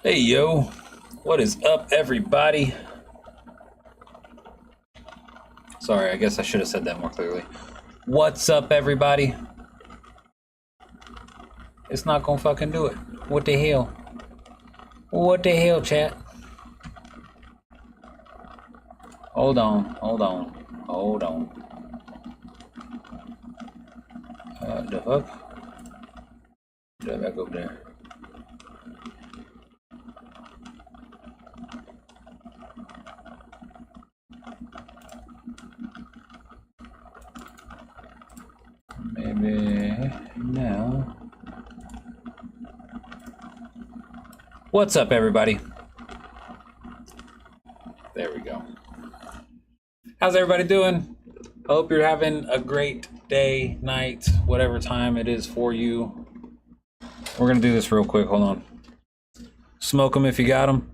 Hey yo, what is up, everybody? Sorry, I guess I should have said that more clearly. What's up, everybody? It's not gonna fucking do it. What the hell? What the hell, chat? Hold on, hold on, hold on. The fuck? Get back over there. Maybe now. What's up, everybody? There we go. How's everybody doing? I hope you're having a great day, night, whatever time it is for you. We're gonna do this real quick. Hold on. Smoke them if you got them.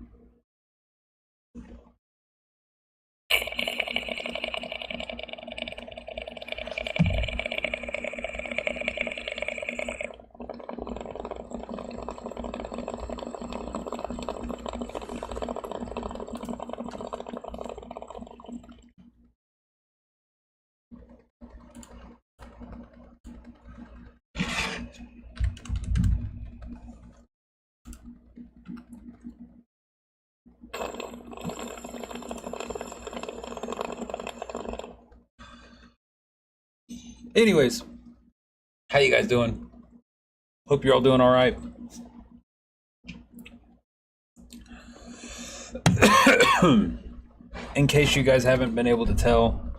Anyways, how you guys doing? Hope you're all doing all right. In case you guys haven't been able to tell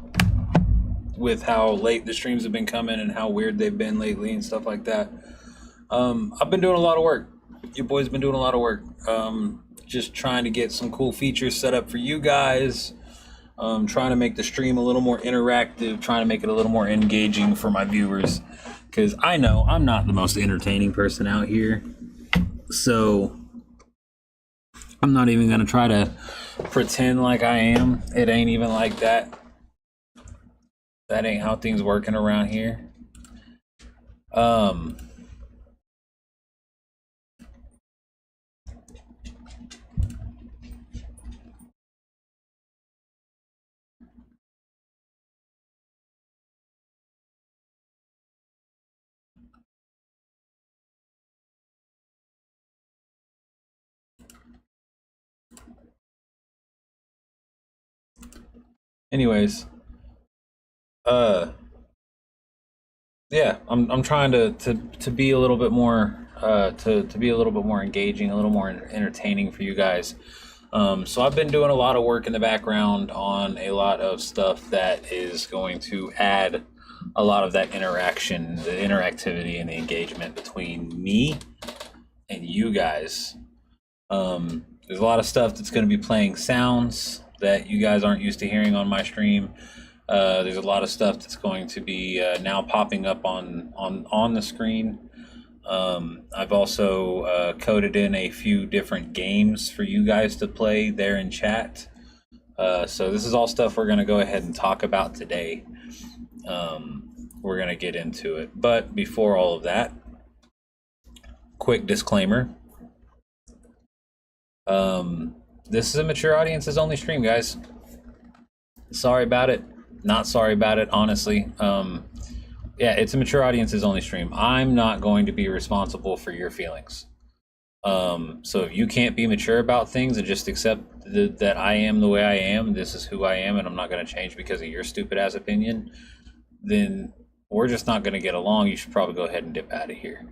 with how late the streams have been coming and how weird they've been lately and stuff like that, I've been doing a lot of work. Your boy's been doing a lot of work. Just trying to get some cool features set up for you guys. Trying to make the stream a little more interactive, trying to make it a little more engaging for my viewers, because I know I'm not the most entertaining person out here, so I'm not even gonna try to pretend like I am. It ain't even like that. That ain't how things working around here. Anyways, yeah, I'm trying to be a little bit more to be a little bit more engaging, a little more entertaining for you guys. So I've been doing a lot of work in the background on a lot of stuff that is going to add a lot of that interaction, the interactivity and the engagement between me and you guys. There's a lot of stuff that's going to be playing sounds that you guys aren't used to hearing on my stream. There's a lot of stuff that's going to be now popping up on the screen. I've also coded in a few different games for you guys to play there in chat. So this is all stuff we're going to go ahead and talk about today. We're going to get into it. But before all of that, quick disclaimer. This is a mature audiences only stream, guys. Sorry about it. Not sorry about it, honestly. Yeah, it's a mature audiences only stream. I'm not going to be responsible for your feelings. So if you can't be mature about things and just accept that I am the way I am, this is who I am, and I'm not going to change because of your stupid ass opinion, then we're just not going to get along. You should probably go ahead and dip out of here.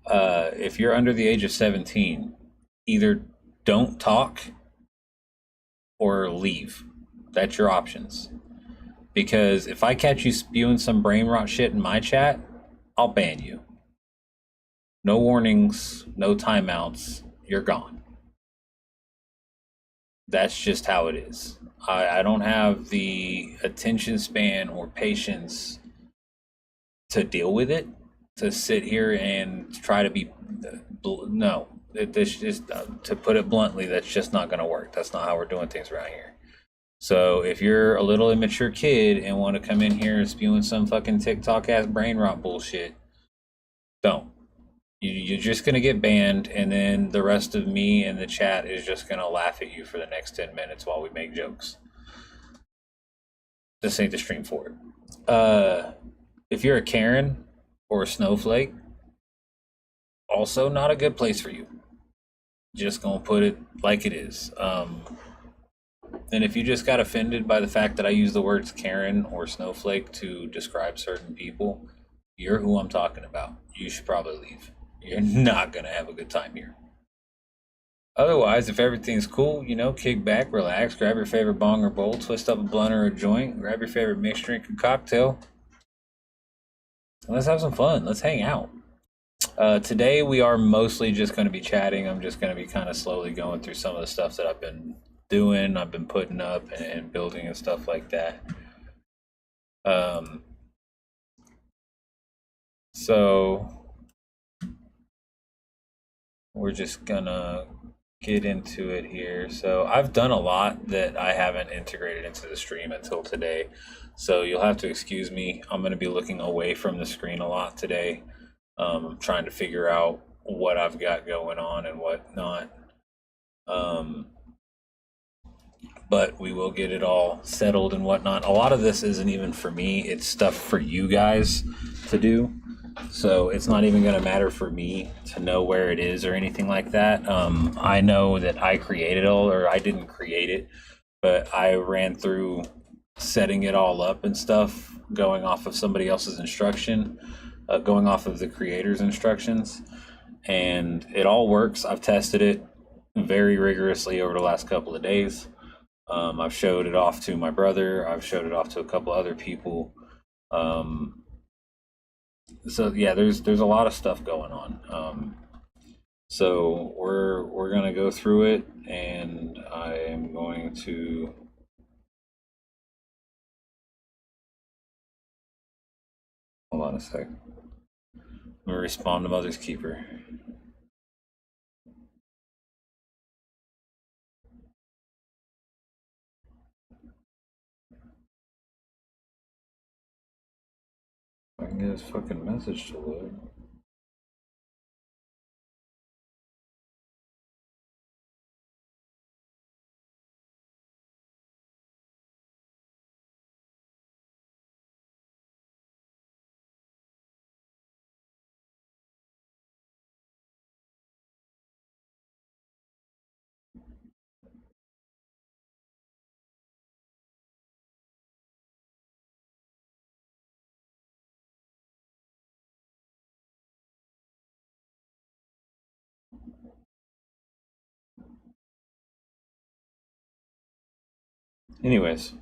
If you're under the age of 17, either don't talk or leave. That's your options. Because if I catch you spewing some brain rot shit in my chat, I'll ban you. No warnings, no timeouts, you're gone. That's just how it is. I don't have the attention span or patience to deal with it, to sit here and try to be, no. This just, to put it bluntly, that's just not going to work. That's not how we're doing things around here. So if you're a little immature kid and want to come in here spewing some fucking TikTok ass brain rot bullshit, don't. You're just gonna get banned, and then the rest of me and the chat is just gonna laugh at you for the next 10 minutes while we make jokes. This ain't the stream for it. If you're a Karen or a snowflake, also not a good place for you. Just gonna put it like it is. And if you just got offended by the fact that I use the words Karen or snowflake to describe certain people, you're who I'm talking about. You should probably leave. You're not gonna have a good time here. Otherwise, if everything's cool, kick back, relax, grab your favorite bong or bowl, twist up a blunt or a joint, grab your favorite mixed drink or cocktail. Let's have some fun. Let's hang out. Today we are mostly just going to be chatting. I'm just going to be kind of slowly going through some of the stuff that I've been doing, I've been putting up and building and stuff like that. So we're just gonna get into it here. So I've done a lot that I haven't integrated into the stream until today. So you'll have to excuse me. I'm going to be looking away from the screen a lot today. I'm trying to figure out what I've got going on and what not. But we will get it all settled and whatnot. A lot of this isn't even for me. It's stuff for you guys to do. So it's not even going to matter for me to know where it is or anything like that. I know that I created it all, or I didn't create it, but I ran through setting it all up and stuff, going off of somebody else's instruction, going off of the creator's instructions, and it all works. I've tested it very rigorously over the last couple of days. I've showed it off to my brother. I've showed it off to a couple other people. So yeah, there's a lot of stuff going on. So we're gonna go through it, and I am going to hold on a sec. I'm gonna respond to Mother's Keeper. I can get his fucking message to load. Anyways,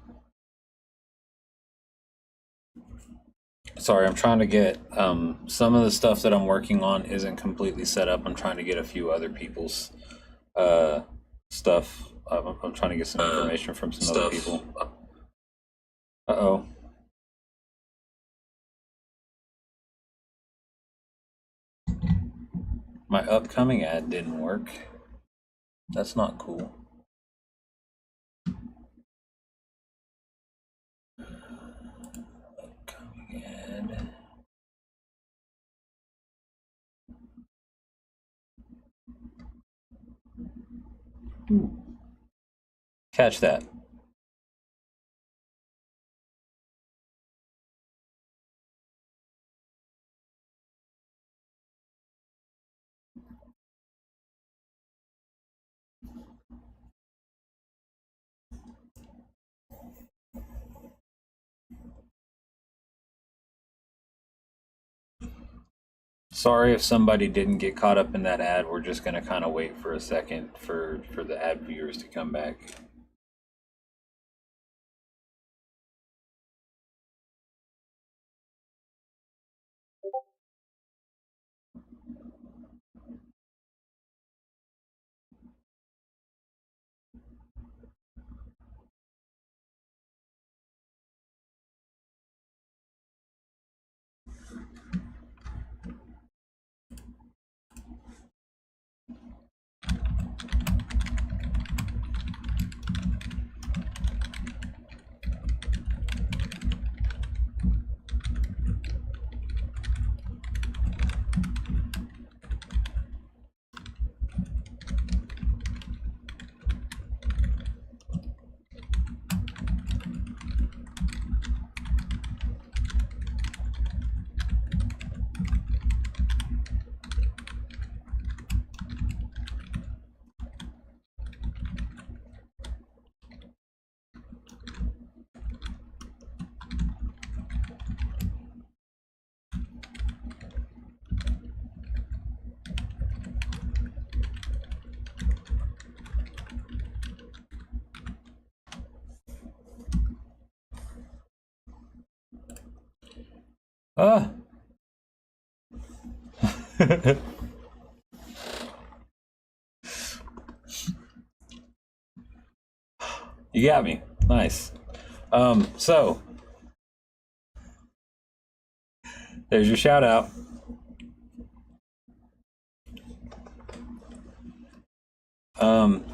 sorry, I'm trying to get some of the stuff that I'm working on isn't completely set up. I'm trying to get a few other people's stuff. I'm trying to get some information from some other people. Uh-oh. My upcoming ad didn't work. That's not cool. Upcoming ad. Catch that. Sorry if somebody didn't get caught up in that ad. We're just going to kind of wait for a second for the ad viewers to come back. Ah. You got me. Nice. So there's your shout out.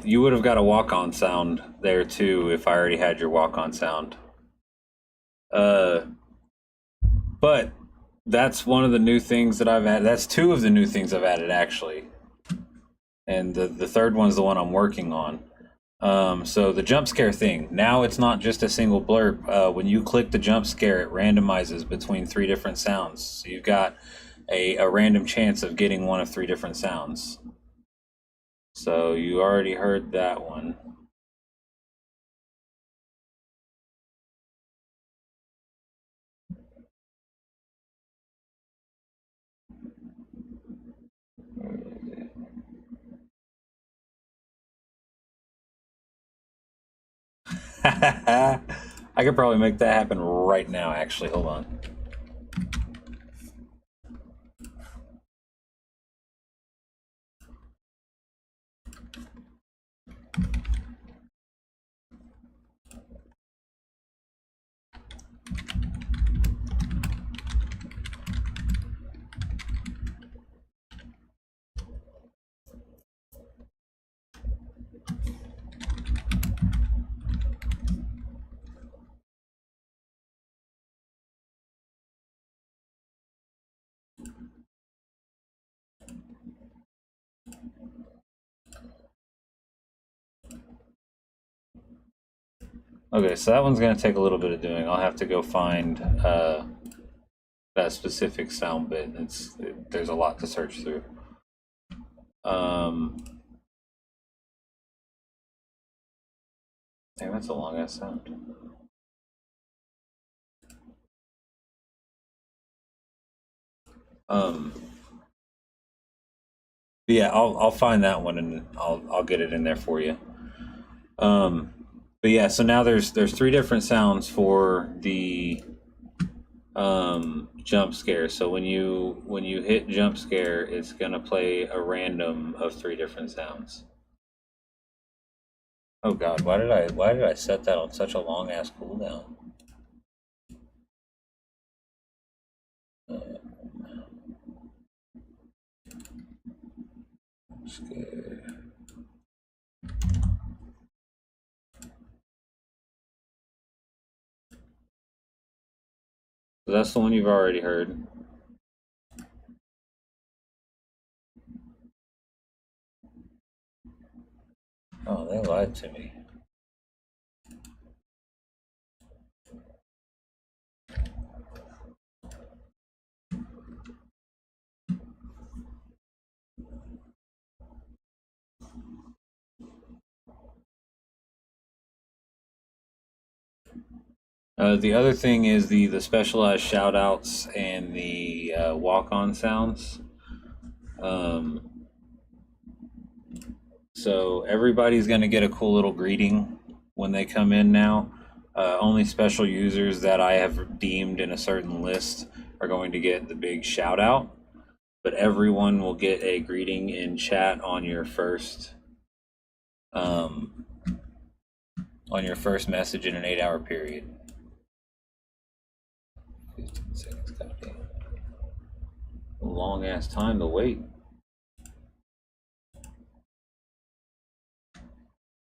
You would have got a walk on sound there too if I already had your walk on sound. Uh, but that's one of the new things that I've added. That's two of the new things I've added actually, and the third one's the one I'm working on. So the jump scare thing. Now it's not just a single blurb. When you click the jump scare, it randomizes between three different sounds. So you've got a random chance of getting one of three different sounds. So you already heard that one. I could probably make that happen right now, actually. Hold on. Okay, so that one's going to take a little bit of doing. I'll have to go find that specific sound bit. There's a lot to search through. Um, Damn, that's a long ass sound. Um, but yeah, I'll find that one and I'll get it in there for you. Um, but yeah, so now there's three different sounds for the jump scare. So when you hit jump scare, it's gonna play a random of three different sounds. Oh God, why did I set that on such a long ass cooldown? Scare. So that's the one you've already heard. Oh, they lied to me. The other thing is the specialized shout outs and the walk on sounds. Um, so everybody's going to get a cool little greeting when they come in now. Only special users that I have deemed in a certain list are going to get the big shout out, but everyone will get a greeting in chat um, on your first message in an 8-hour period. 15 seconds, goddamn. A long ass time to wait.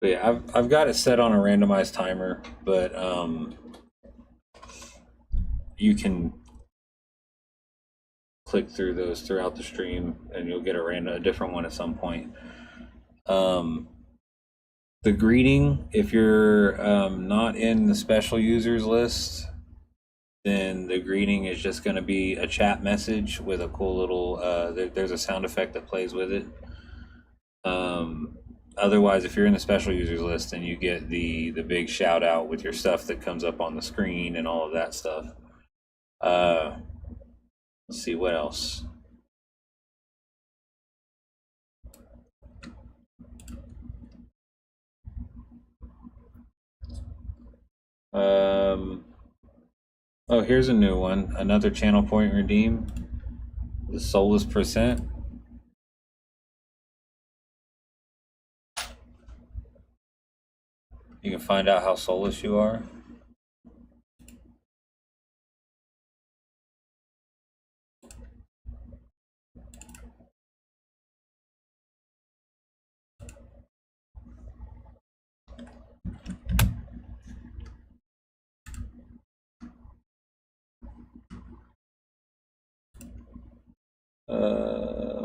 But yeah, I've got it set on a randomized timer, but you can click through those throughout the stream, and you'll get a different one at some point. Um, the greeting, if you're not in the special users list, then the greeting is just going to be a chat message with a cool little. There's a sound effect that plays with it. Otherwise, if you're in the special users list, then you get the big shout out with your stuff that comes up on the screen and all of that stuff. Uh, let's see what else. Um, Oh, here's a new one. Another channel point redeem. The soulless percent. You can find out how soulless you are.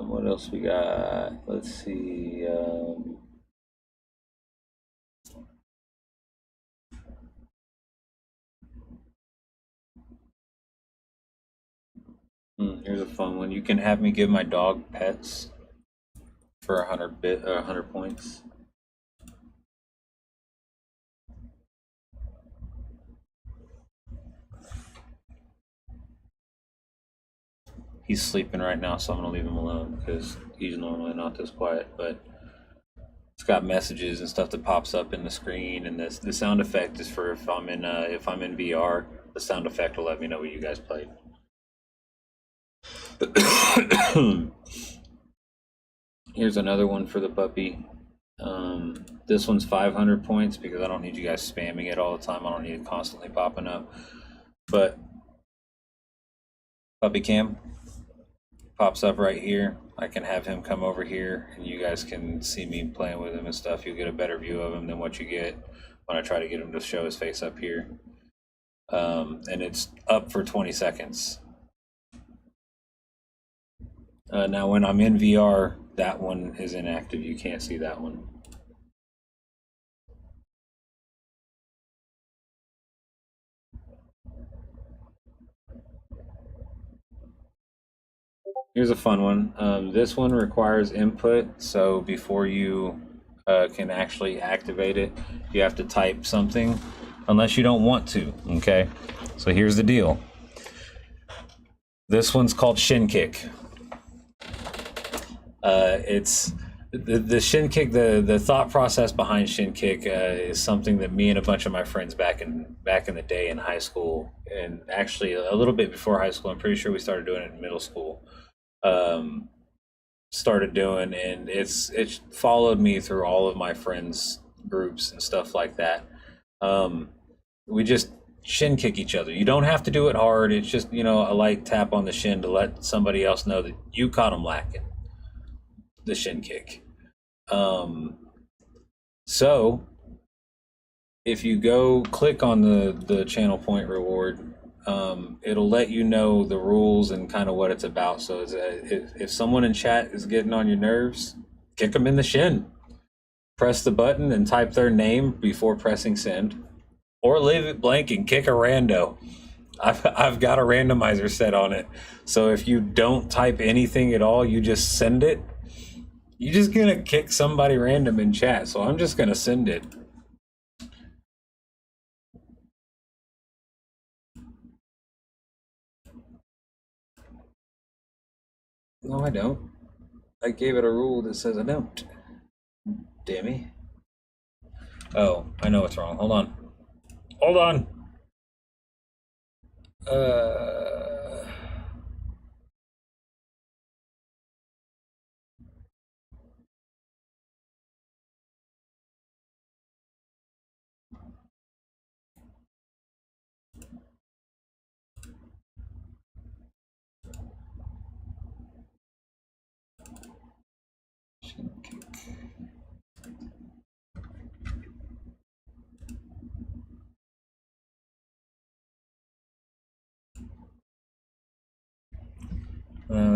What else we got? Let's see. Here's a fun one. You can have me give my dog pets for 100 points. He's sleeping right now, so I'm gonna leave him alone because he's normally not this quiet. But it's got messages and stuff that pops up in the screen, and the sound effect is for if I'm in VR. The sound effect will let me know what you guys played. Here's another one for the puppy. This one's 500 points because I don't need you guys spamming it all the time. I don't need it constantly popping up. But puppy cam pops up right here. I can have him come over here and you guys can see me playing with him and stuff. You'll get a better view of him than what you get when I try to get him to show his face up here. And it's up for 20 seconds. Now when I'm in VR, that one is inactive. You can't see that one. Here's a fun one. This one requires input, so before you can actually activate it, you have to type something, unless you don't want to, okay? So here's the deal. This one's called Shin Kick. It's the Shin Kick. The thought process behind Shin Kick is something that me and a bunch of my friends back in the day in high school, and actually a little bit before high school. I'm pretty sure we started doing it in middle school. Started doing, and it's followed me through all of my friends groups and stuff like that. We just shin kick each other. You don't have to do it hard. It's just, a light tap on the shin to let somebody else know that you caught them lacking. The shin kick. So if you go click on the channel point reward, it'll let you know the rules and kind of what it's about. So if someone in chat is getting on your nerves, kick them in the shin. Press the button and type their name before pressing send, or leave it blank and kick a rando. I've got a randomizer set on it. So if you don't type anything at all, you just send it, you're just gonna kick somebody random in chat. So I'm just gonna send it. No, I don't. I gave it a rule that says I don't. Dammy. Oh, I know what's wrong. Hold on. Hold on.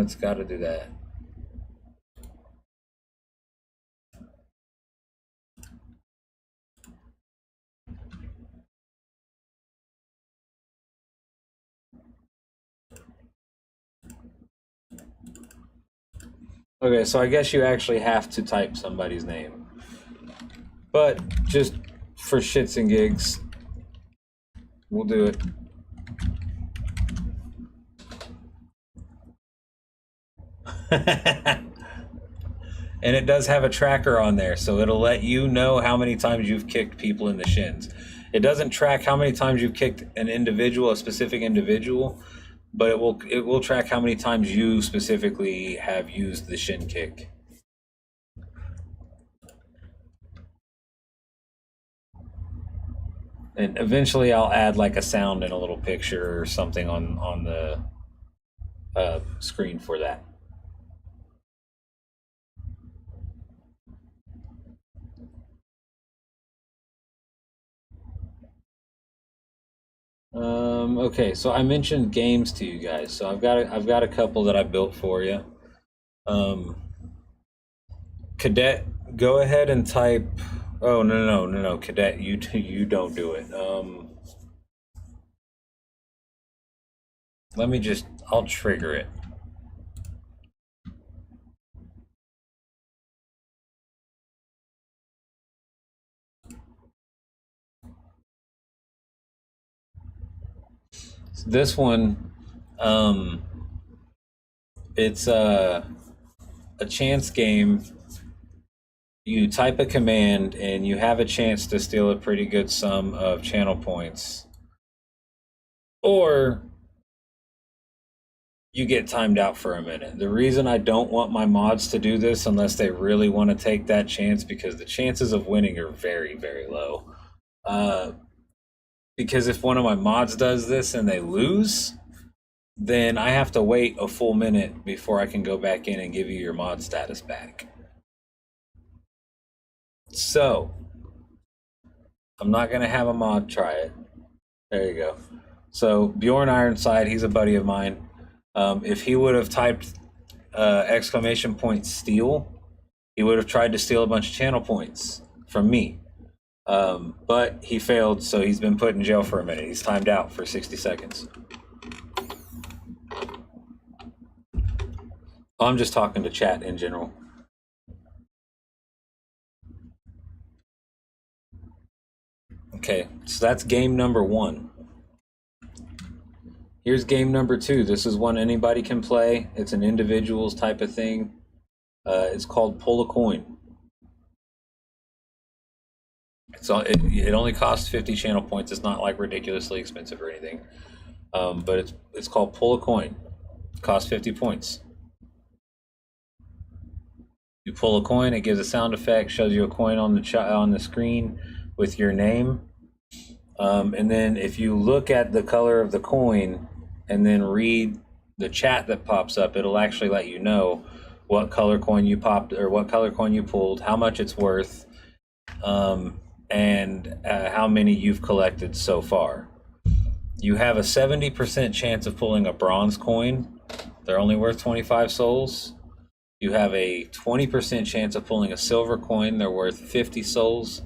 It's got to do that. Okay, so I guess you actually have to type somebody's name. But just for shits and gigs, we'll do it. And it does have a tracker on there, so it'll let you know how many times you've kicked people in the shins. It doesn't track how many times you've kicked an individual, a specific individual, but it will track how many times you specifically have used the shin kick. And eventually I'll add like a sound and a little picture or something on the screen for that. Okay, so I mentioned games to you guys. So I've got a couple that I built for you. Um, Cadet, go ahead and type. Oh, no, Cadet, you don't do it. Let me just. I'll trigger it. So this one, um, it's a chance game. You type a command and you have a chance to steal a pretty good sum of channel points, or you get timed out for a minute. The reason I don't want my mods to do this unless they really want to take that chance, because the chances of winning are very, very low. Uh, because if one of my mods does this and they lose, then I have to wait a full minute before I can go back in and give you your mod status back. So, I'm not going to have a mod try it. There you go. So, Bjorn Ironside, he's a buddy of mine. If he would have typed exclamation point steal, he would have tried to steal a bunch of channel points from me. But he failed, so he's been put in jail for a minute. He's timed out for 60 seconds. I'm just talking to chat in general. Okay, so that's game number 1. Here's game number 2. This is one anybody can play. It's an individuals type of thing. It's called Pull a Coin. It only costs 50 channel points. It's not like ridiculously expensive or anything. But it's called Pull a Coin. It costs 50 points. You pull a coin. It gives a sound effect. Shows you a coin on the screen with your name. And then if you look at the color of the coin and then read the chat that pops up, it'll actually let you know what color coin you popped or what color coin you pulled, how much it's worth, and how many you've collected so far. You have a 70% chance of pulling a bronze coin. They're only worth 25 souls. You have a 20% chance of pulling a silver coin. They're worth 50 souls.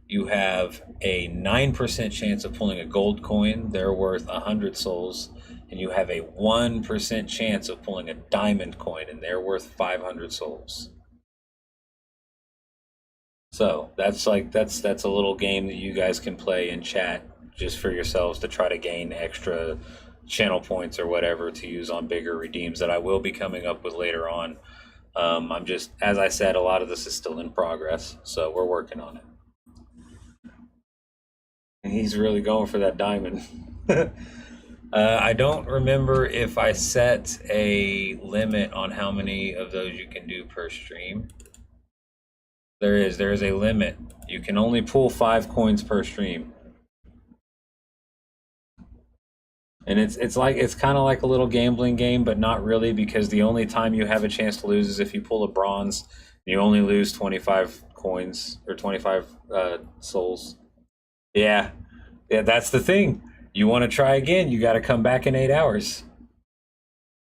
You have a 9% chance of pulling a gold coin. They're worth 100 souls. And you have a 1% chance of pulling a diamond coin, and they're worth 500 souls. So that's a little game that you guys can play in chat just for yourselves to try to gain extra channel points or whatever to use on bigger redeems that I will be coming up with later on. I'm just, as I said, a lot of this is still in progress, so we're working on it. And he's really going for that diamond. I don't remember if I set a limit on how many of those you can do per stream. There is a limit. You can only pull 5 coins per stream. And it's kind of like a little gambling game, but not really, because the only time you have a chance to lose is if you pull a bronze. You only lose 25 coins or 25 souls. Yeah, that's the thing. You want to try again, you got to come back in 8 hours.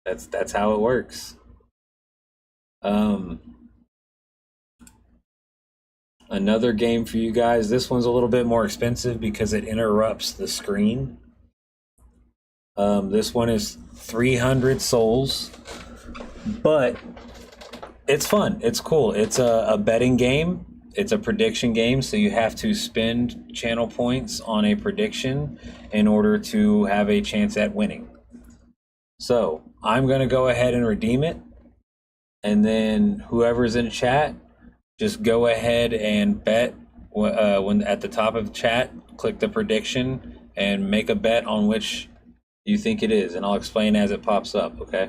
That's how it works. Another game for you guys. This one's a little bit more expensive because it interrupts the screen. This one is 300 souls, but it's fun. It's cool. It's a betting game. It's a prediction game, so you have to spend channel points on a prediction in order to have a chance at winning. So I'm going to go ahead and redeem it, and then whoever's in chat, just go ahead and bet when at the top of the chat, click the prediction and make a bet on which you think it is, and I'll explain as it pops up. Okay.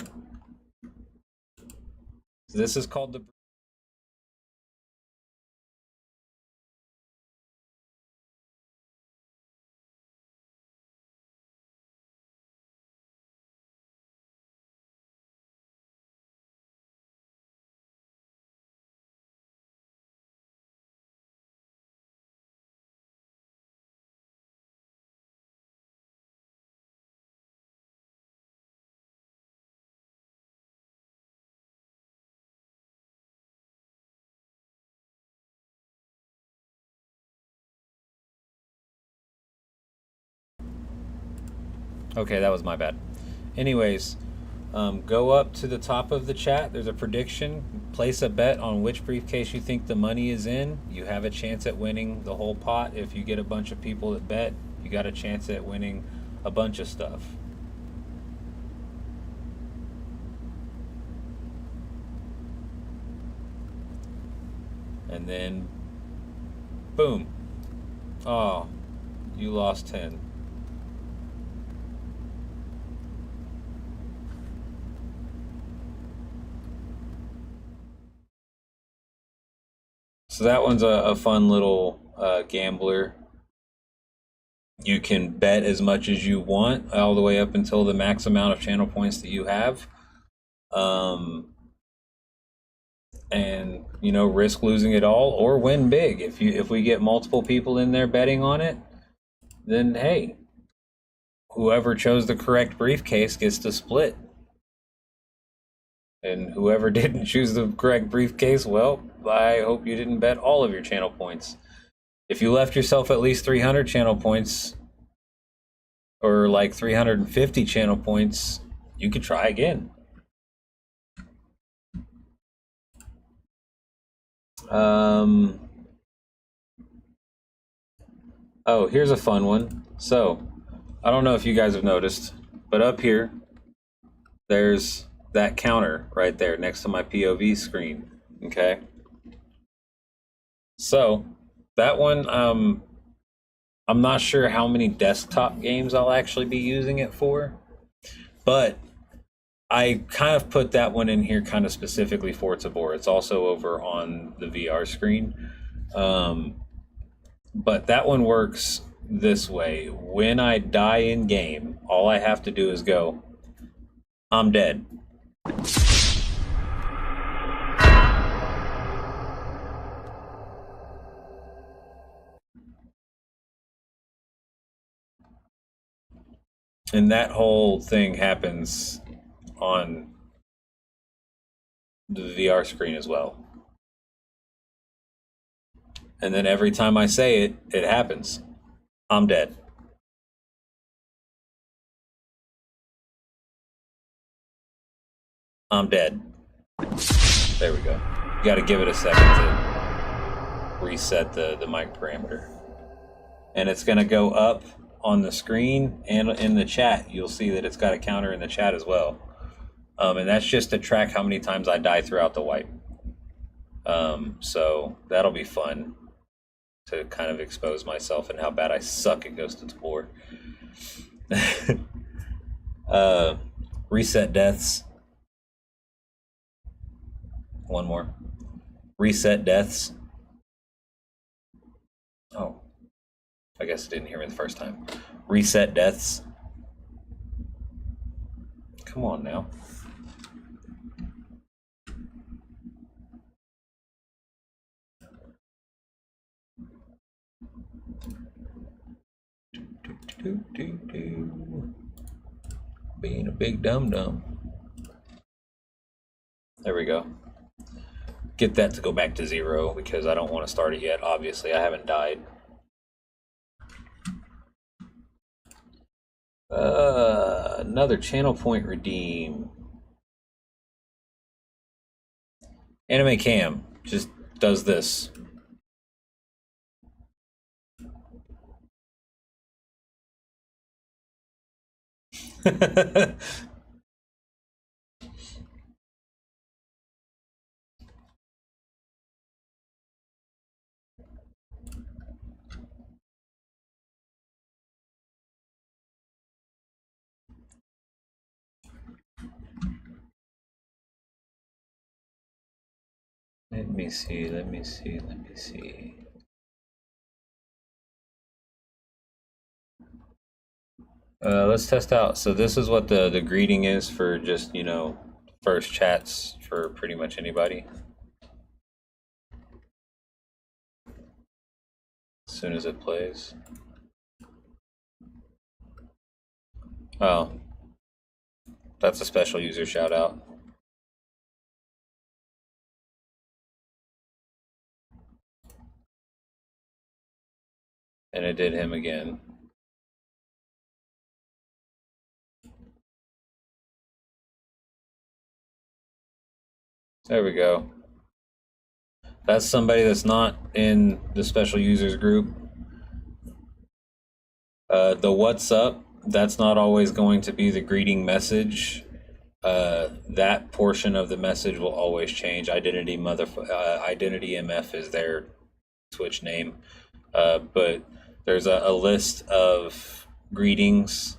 So this is called the. Okay, that was my bad. Anyways, go up to the top of the chat. There's a prediction. Place a bet on which briefcase you think the money is in. You have a chance at winning the whole pot. If you get a bunch of people that bet, you got a chance at winning a bunch of stuff. And then, boom. Oh, you lost 10. So that one's a fun little gambler. You can bet as much as you want, all the way up until the max amount of channel points that you have. And risk losing it all or win big. If we get multiple people in there betting on it, then hey, whoever chose the correct briefcase gets to split. And whoever didn't choose the correct briefcase, well, I hope you didn't bet all of your channel points. If you left yourself at least 300 channel points, or like 350 channel points, you could try again. Oh, here's a fun one. So, I don't know if you guys have noticed, but up here, there's that counter right there next to my POV screen. Okay. So, that one, I'm not sure how many desktop games I'll actually be using it for, but I kind of put that one in here kind of specifically for Tabor. It's also over on the VR screen. But that one works this way. When I die in game, all I have to do is go, I'm dead. And that whole thing happens on the VR screen as well. And then every time I say it, it happens. I'm dead. I'm dead. There we go. You got to give it a second to reset the mic parameter. And it's going to go up on the screen and in the chat. You'll see that it's got a counter in the chat as well. And that's just to track how many times I die throughout the wipe. So that'll be fun to kind of expose myself and how bad I suck at Ghost of Tabor. Reset deaths. One more. Reset deaths. Oh, I guess it didn't hear me the first time. Reset deaths. Come on now. Being a big dum-dum. There we go. Get that to go back to 0 because I don't want to start it yet. Obviously, I haven't died. Another channel point redeem. Anime Cam just does this. Let me see, let me see, let me see. Let's test out. So this is what the greeting is for just, you know, first chats for pretty much anybody. As soon as it plays. Oh, that's a special user shout out. And it did him again. There we go. That's somebody that's not in the special users group. The what's up, that's not always going to be the greeting message. That portion of the message will always change. Identity MF is their Twitch name. But there's a list of greetings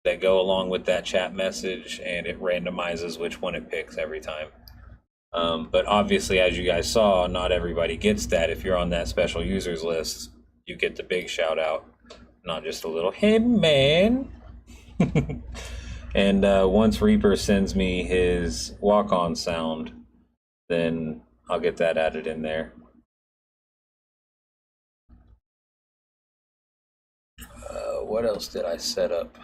that go along with that chat message, and it randomizes which one it picks every time. But obviously, as you guys saw, not everybody gets that. If you're on that special users list, you get the big shout out, not just a little, hey man. And once Reaper sends me his walk-on sound, then I'll get that added in there. What else did I set up?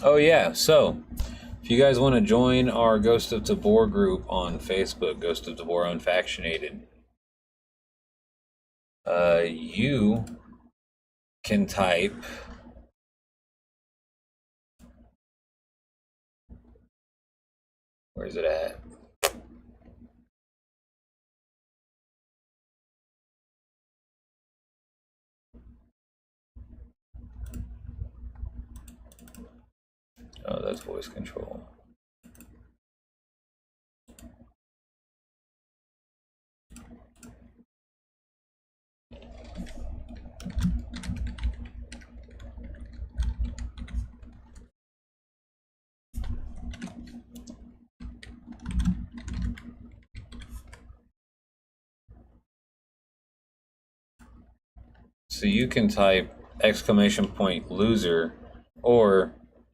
Oh yeah, so if you guys want to join our Ghost of Tabor group on Facebook, Ghost of Tabor Unfactionated, you can type where's it at? Oh, that's voice control. So you can type !loser, or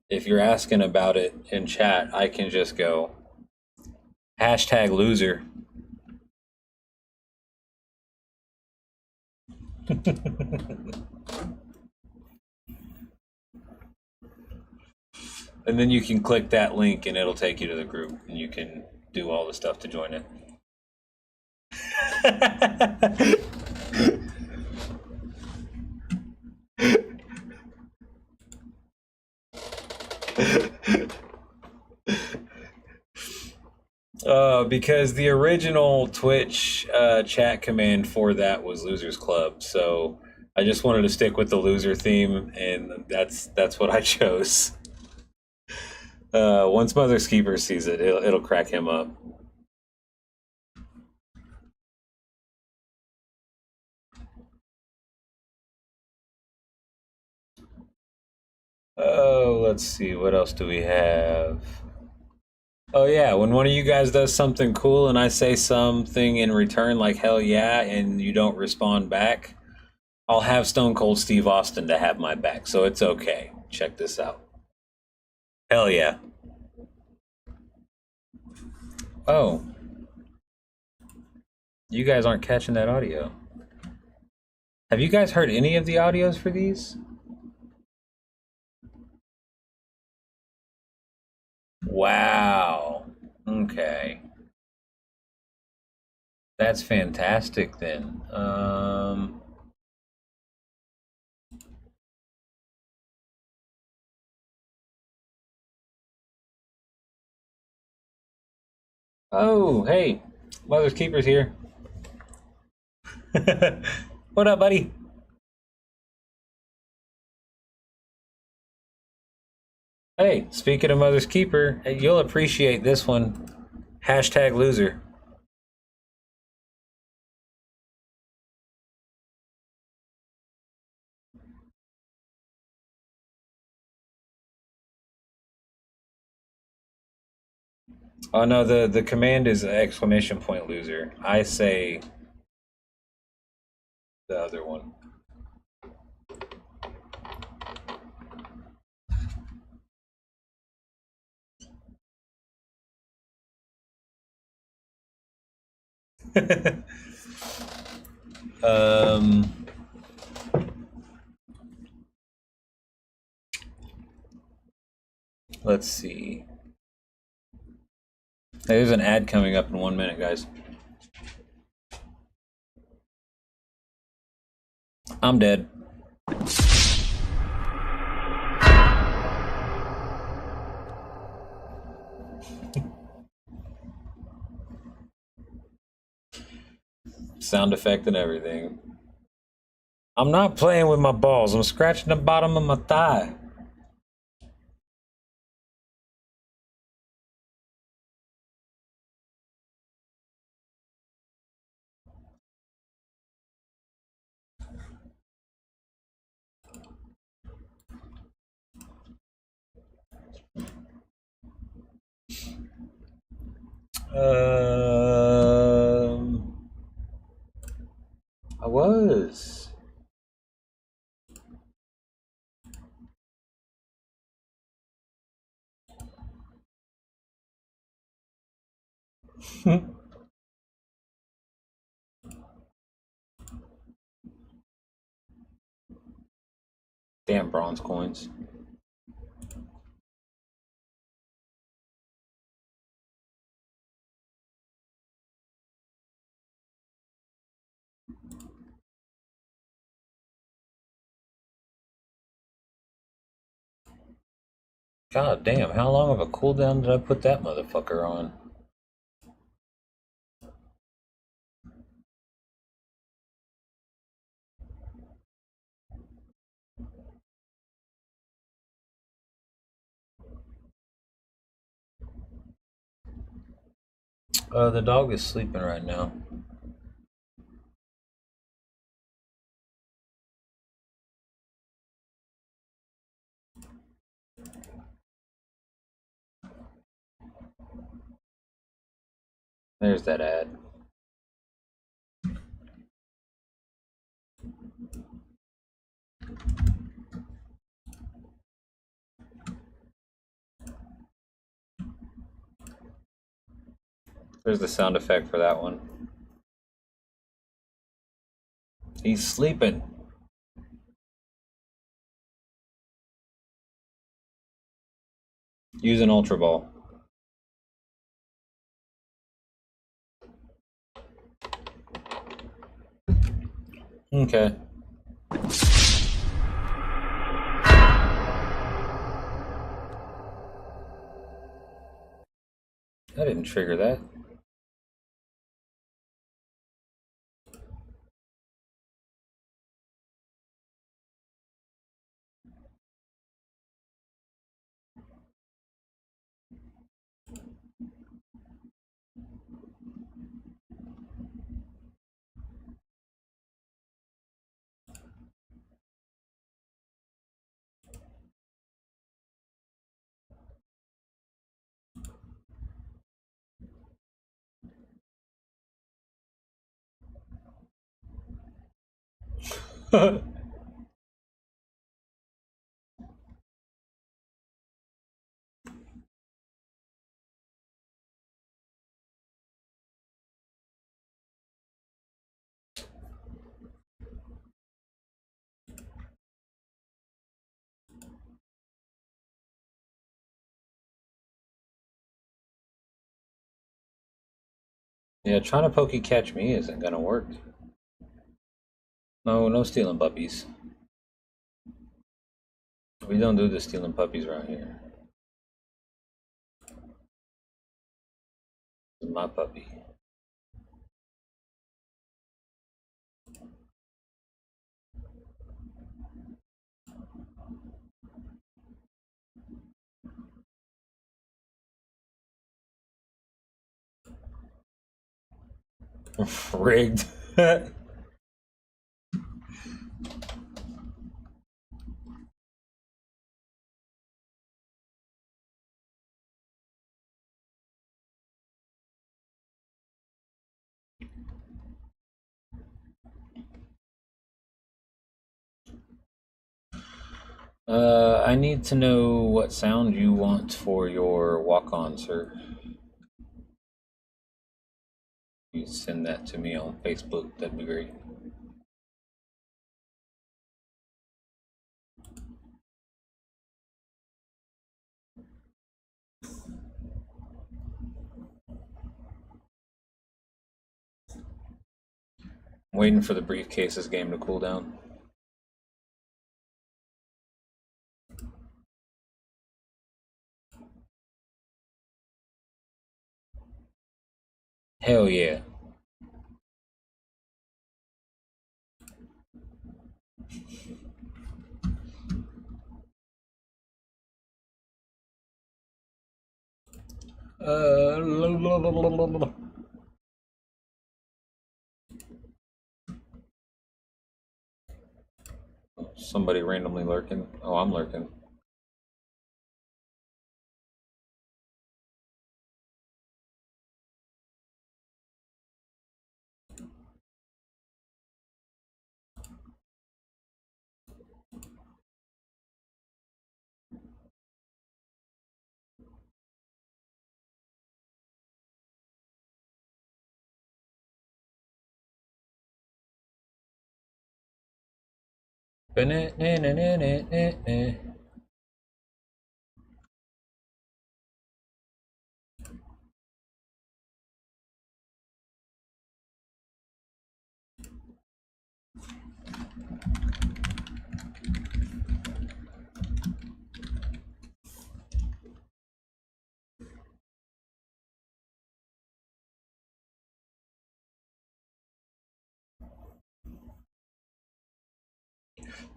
if you're asking about it in chat, I can just go #loser. And then you can click that link and it'll take you to the group and you can do all the stuff to join it. Because the original Twitch chat command for that was Losers Club, so I just wanted to stick with the loser theme, and that's what I chose. Once Mother's Keeper sees it, it'll crack him up. Oh, let's see, what else do we have? Oh yeah, when one of you guys does something cool and I say something in return like hell yeah, and you don't respond back, I'll have Stone Cold Steve Austin to have my back, so it's okay. Check this out. Hell yeah. Oh. You guys aren't catching that audio. Have you guys heard any of the audios for these? Wow. Okay. That's fantastic then. Oh, hey. Mother's Keeper's here. What up, buddy? Hey, speaking of Mother's Keeper, hey, you'll appreciate this one. #loser. Oh no, the command is exclamation point loser. I say the other one. um, let's see. Hey, there's an ad coming up in 1 minute, guys. I'm dead. Sound effect and everything. I'm not playing with my balls. I'm scratching the bottom of my thigh. I was. Damn bronze coins. God damn, how long of a cooldown did I put that motherfucker on? The dog is sleeping right now. There's that ad. There's the sound effect for that one. He's sleeping. Use an Ultra Ball. Okay. I didn't trigger that. Yeah, trying to pokey catch me isn't gonna work. No, no stealing puppies. We don't do the stealing puppies around here. This is my puppy. Rigged. I need to know what sound you want for your walk-on, sir. You send that to me on Facebook, that'd be great. I'm waiting for the briefcases game to cool down. Hell yeah. Uh, Somebody randomly lurking. Oh, I'm lurking.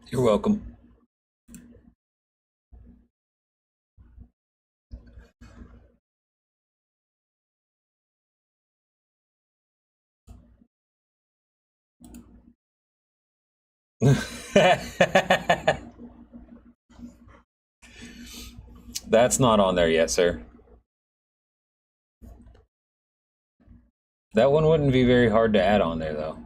You're welcome. That's not on there yet, sir. That one wouldn't be very hard to add on there, though.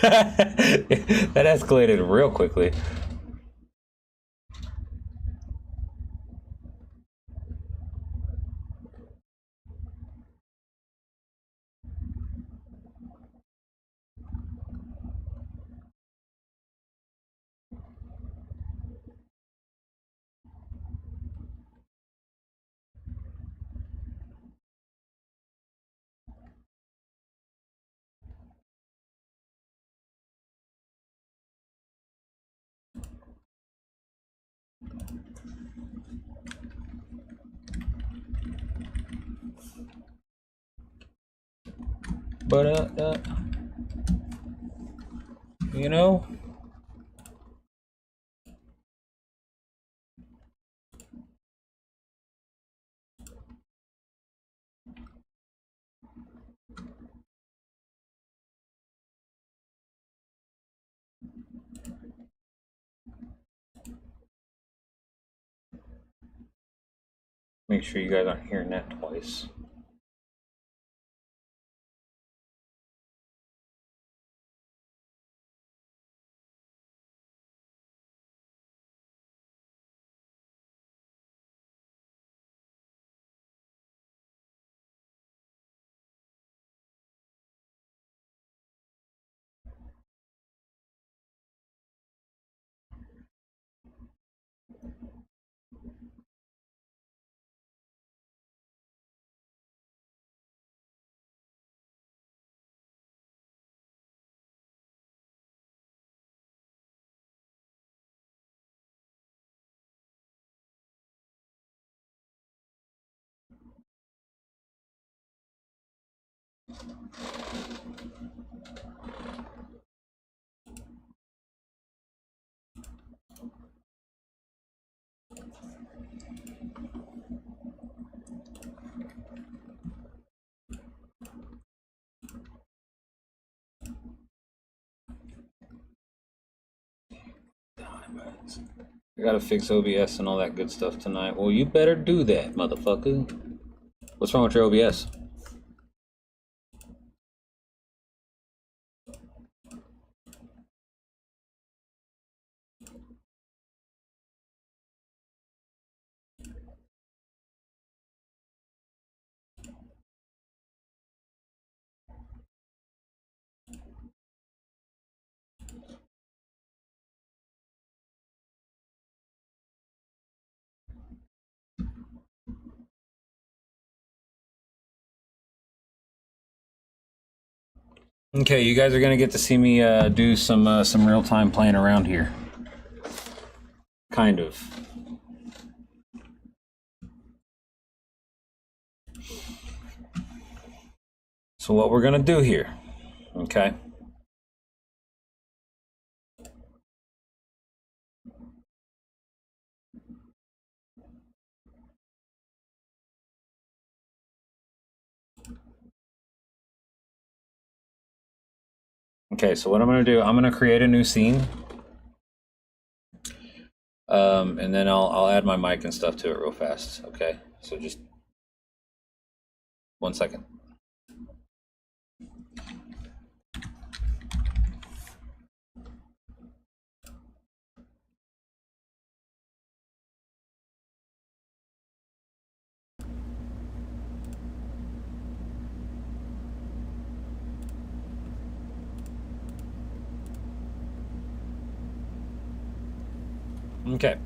That escalated real quickly. But, you know, make sure you guys aren't hearing that twice. I gotta fix OBS and all that good stuff tonight. Well, you better do that, motherfucker. What's wrong with your OBS? Okay, you guys are gonna get to see me do some real-time playing around here. Kind of. So what we're gonna do here, okay? Okay, so what I'm gonna do, I'm gonna create a new scene. And then I'll add my mic and stuff to it real fast, okay? So just 1 second. Okay.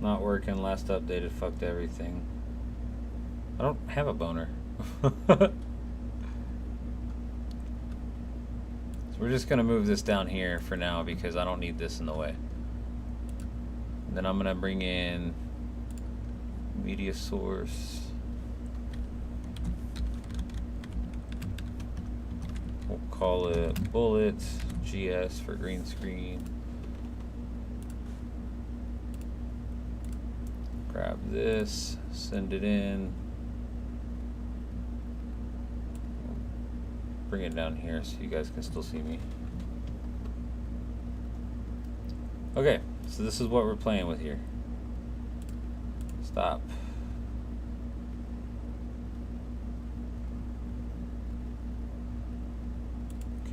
Not working, last updated, fucked everything. I don't have a boner. So we're just gonna move this down here for now because I don't need this in the way. And then I'm gonna bring in media source. We'll call it bullet GS for green screen. Grab this, send it in. Bring it down here so you guys can still see me. Okay, so this is what we're playing with here. Stop.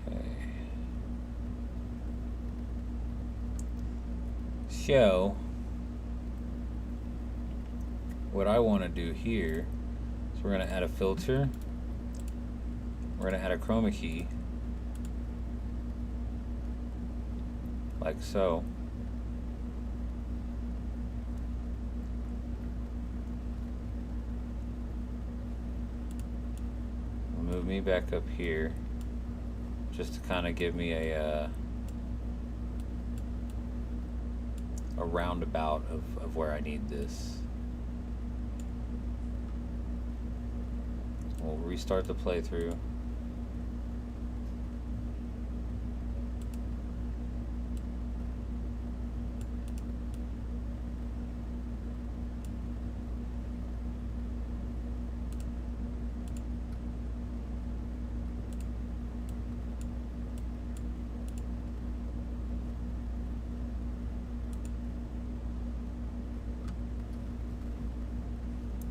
Okay. So, what I want to do here is we're going to add a filter. We're going to add a chroma key. Like so. Move me back up here just to kind of give me a roundabout of where I need this. We'll restart the playthrough.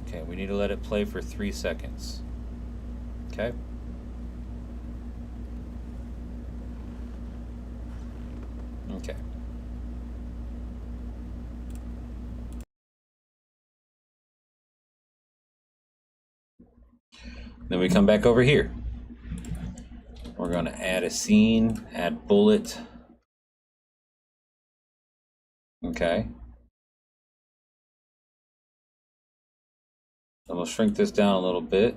Okay, we need to let it play for 3 seconds. Okay? Okay. Then we come back over here. We're going to add a scene, add bullet. Okay. And we'll shrink this down a little bit.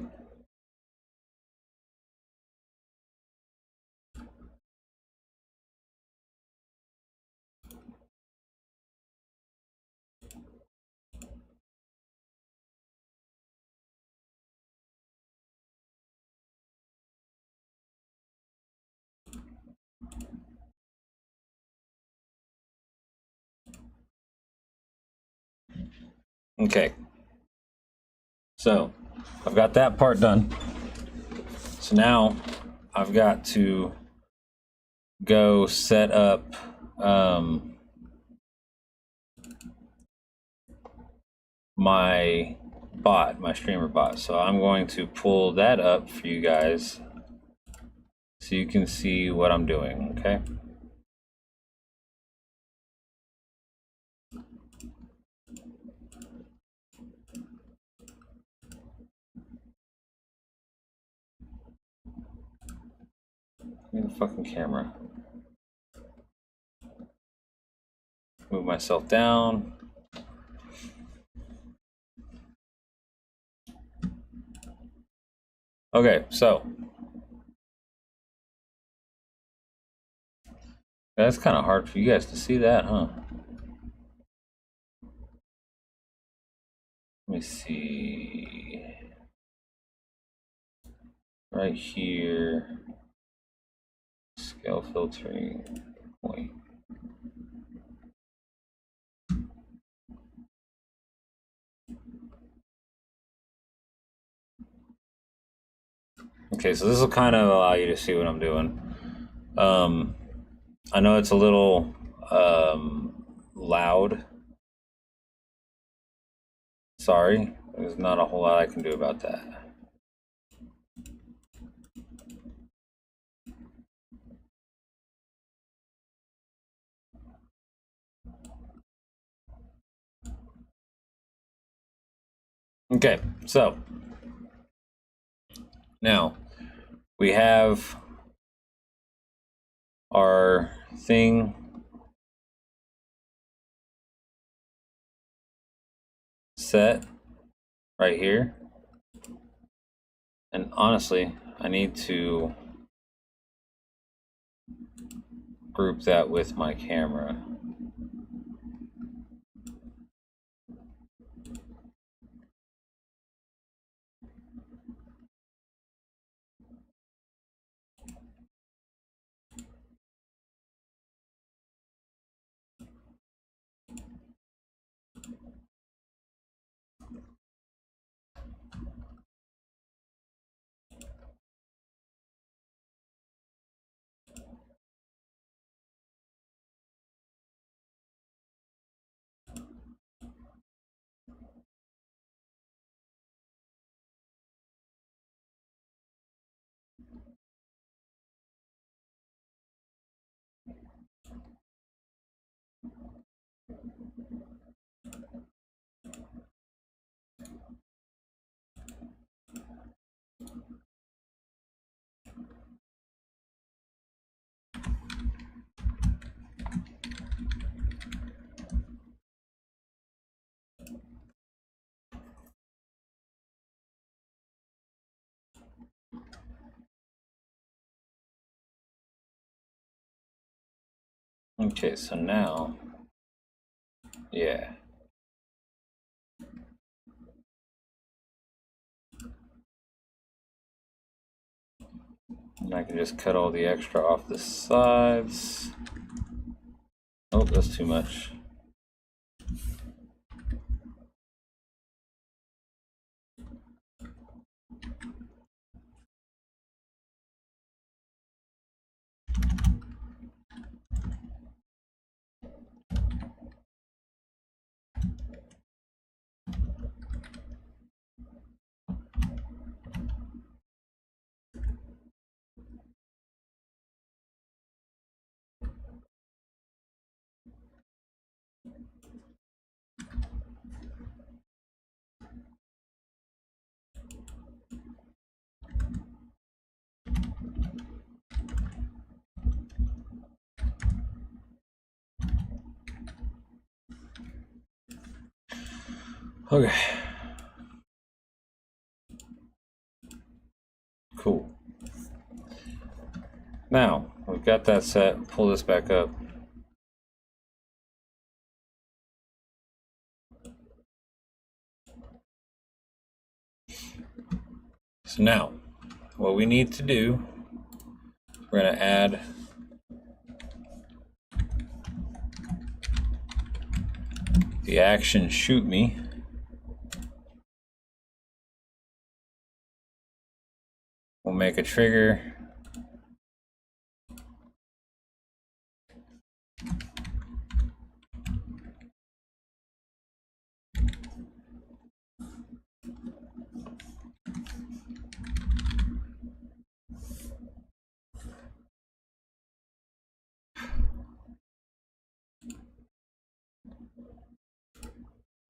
Okay. So I've got that part done. So now I've got to go set up my bot, my streamer bot. So I'm going to pull that up for you guys so you can see what I'm doing, okay? Give me the fucking camera. Move myself down. Okay, so that's kind of hard for you guys to see that, huh? Let me see. Right here. Scale filtering point. Okay, so this will kind of allow you to see what I'm doing. I know it's a little loud. Sorry, there's not a whole lot I can do about that. Okay, so now we have our thing set right here. And honestly, I need to group that with my camera. Okay, so now, yeah. And I can just cut all the extra off the sides. Oh, that's too much. Okay. Cool. Now, we've got that set. Pull this back up. So now, what we need to do, we're going to add the action shoot me. We'll make a trigger.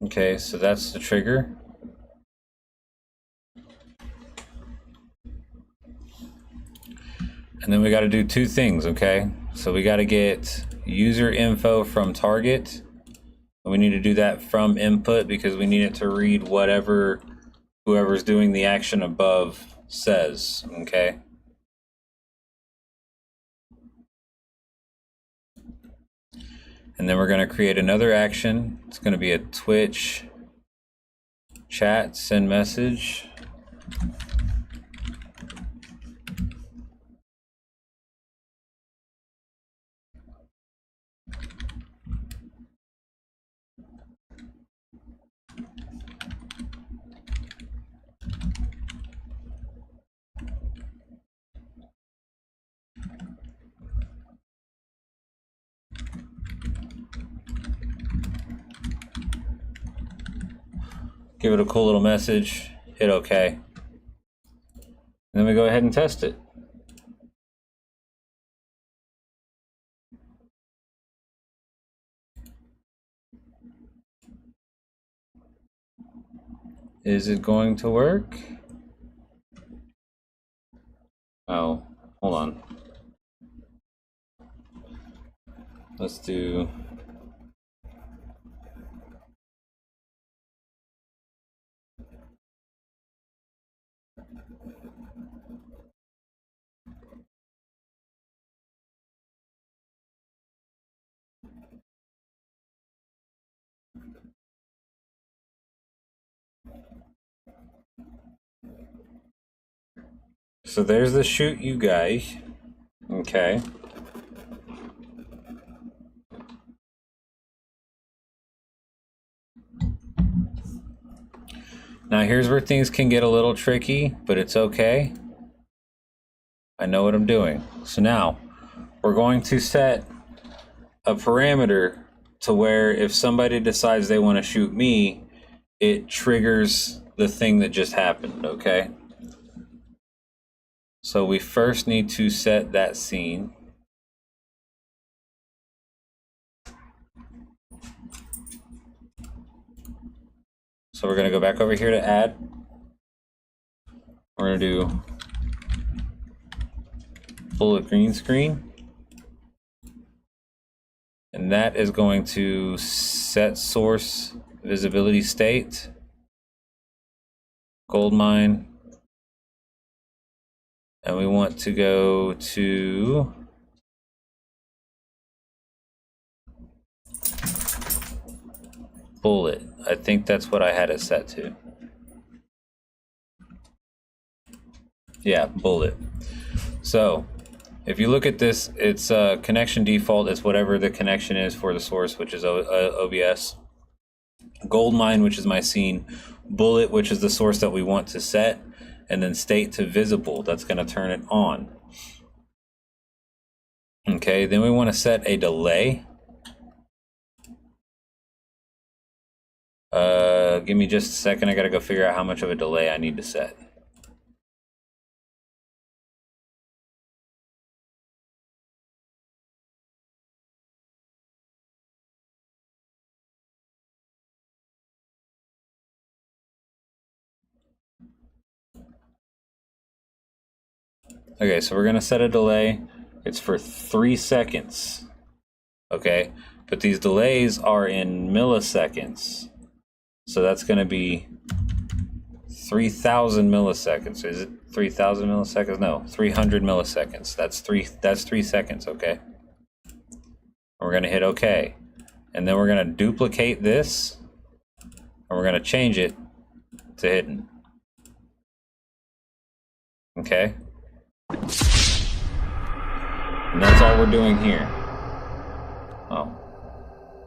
Okay, so that's the trigger. And then we got to do two things, okay? So we got to get user info from target. And we need to do that from input because we need it to read whatever whoever's doing the action above says, okay? And then we're going to create another action. It's going to be a Twitch chat, send message. Give it a cool little message, hit OK. And then we go ahead and test it. Is it going to work? Oh, hold on. Let's do... So there's the shoot you guys. Okay. Now here's where things can get a little tricky, but it's okay. I know what I'm doing. So now we're going to set a parameter to where if somebody decides they want to shoot me, it triggers the thing that just happened, okay? So we first need to set that scene. So we're going to go back over here to add. We're going to do bullet green screen. And that is going to set source visibility state, goldmine. And we want to go to bullet. I think that's what I had it set to. Yeah, bullet. So if you look at this, it's connection default. It's whatever the connection is for the source, which is OBS. Goldmine, which is my scene. Bullet, which is the source that we want to set. And then state to visible. That's going to turn it on. Okay, then we want to set a delay. Give me just a second. I got to go figure out how much of a delay I need to set. Okay, so we're going to set a delay. It's for 3 seconds. Okay, but these delays are in milliseconds. So that's going to be 3,000 milliseconds. Is it 3,000 milliseconds? No, 300 milliseconds. That's 3 seconds, okay? We're going to hit OK. And then we're going to duplicate this, and we're going to change it to hidden. Okay? And that's all we're doing here. Oh.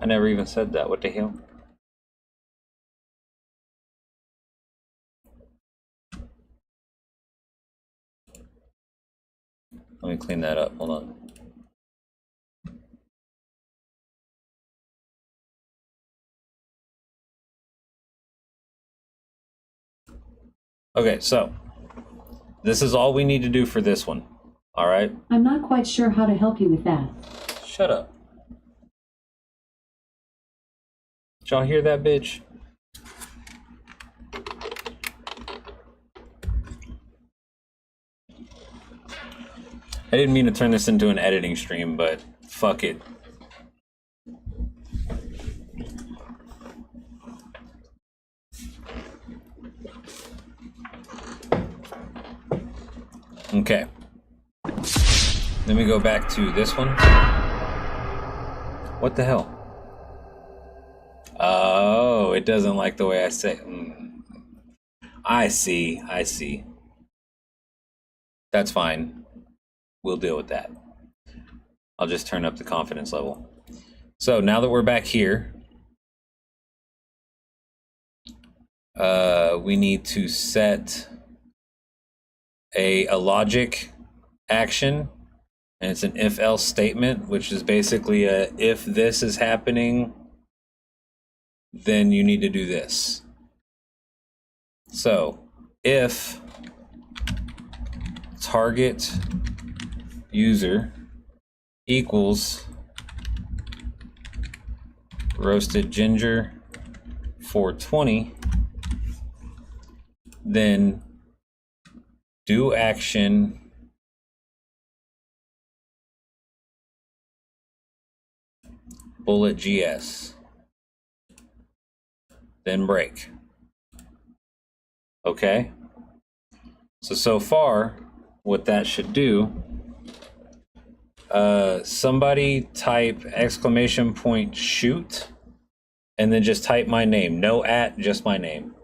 I never even said that. What the hell? Let me clean that up. Hold on. Okay, so this is all we need to do for this one. All right? I'm not quite sure how to help you with that. Shut up. Did y'all hear that, bitch? I didn't mean to turn this into an editing stream, but fuck it. Okay. Let me go back to this one. What the hell? Oh, it doesn't like the way I say. I see. I see. That's fine. We'll deal with that. I'll just turn up the confidence level. So now that we're back here, we need to set a logic action, and it's an if-else statement, which is basically a if this is happening, then you need to do this. So if target user equals roasted ginger 420, then do action bullet GS, then break. Okay? So far, what that should do, somebody type exclamation point shoot, and then just type my name. No at, just my name.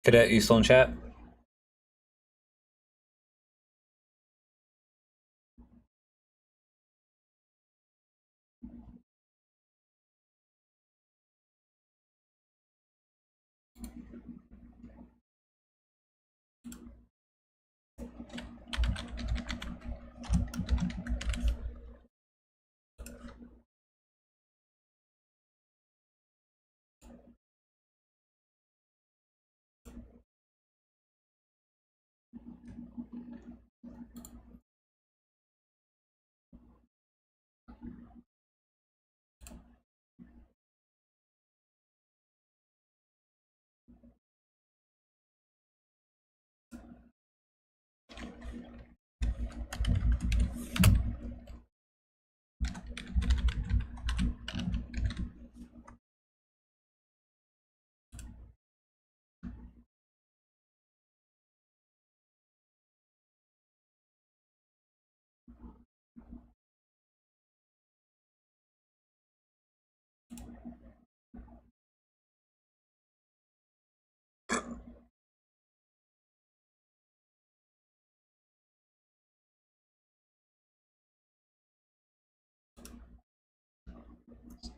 Cadet, you still in chat?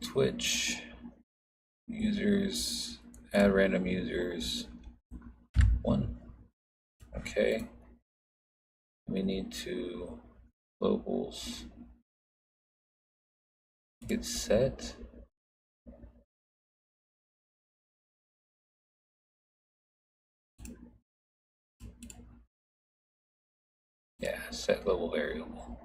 Twitch users, add random users 1. Okay. We need to globals get set. Yeah, set global variable.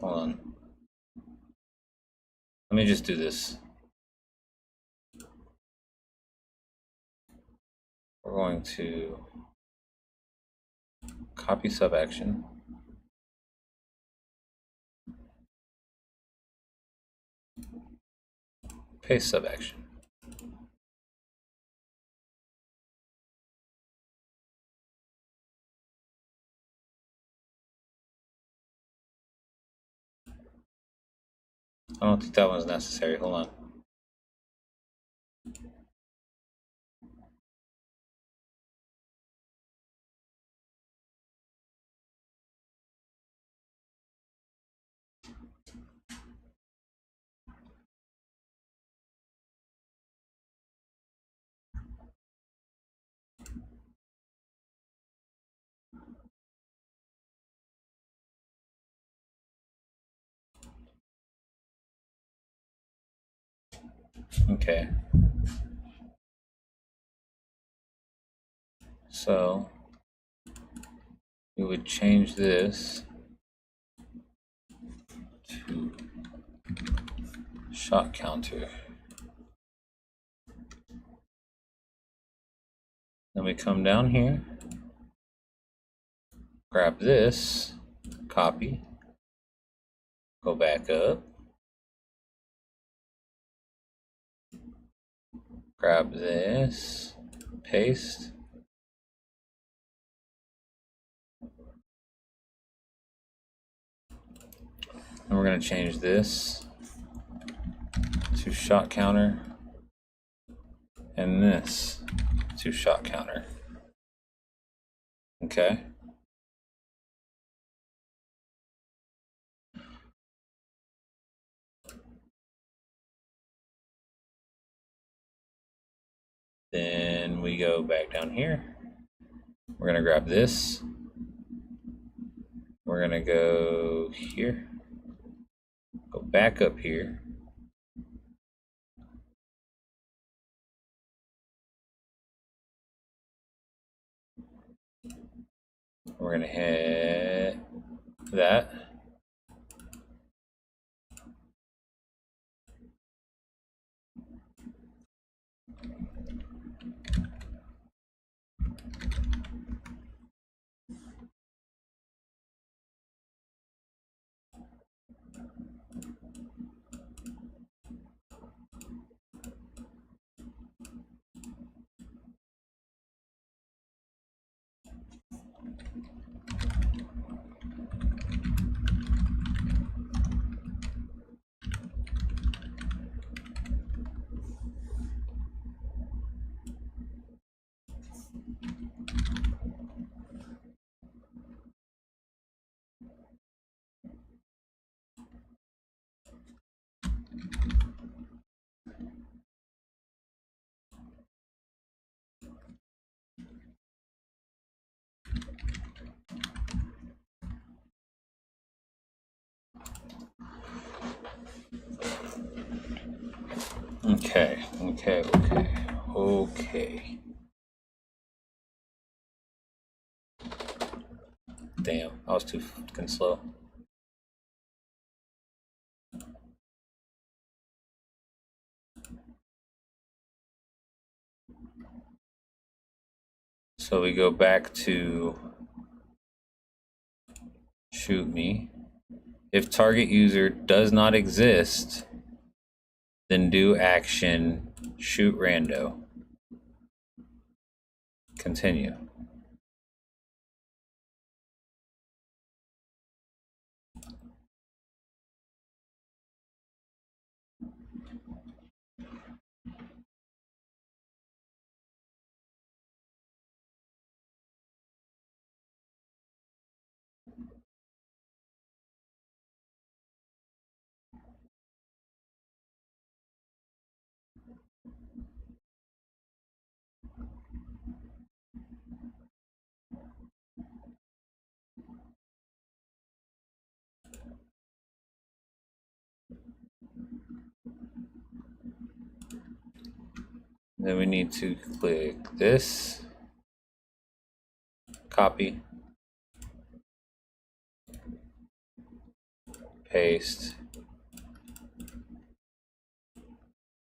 Hold on. Let me just do this. We're going to copy sub action. Paste sub action. I don't think that one's necessary. Hold on. Okay. So we would change this to shot counter. Then we come down here, grab this, copy, go back up, grab this, paste, and we're going to change this to shot counter and this to shot counter. Okay. Then we go back down here. We're going to grab this. We're going to go here. Go back up here. We're going to hit that. Okay. Damn, I was too fucking slow. So we go back to shoot me. If target user does not exist, then do action shoot rando. Continue. Then we need to click this, copy, paste,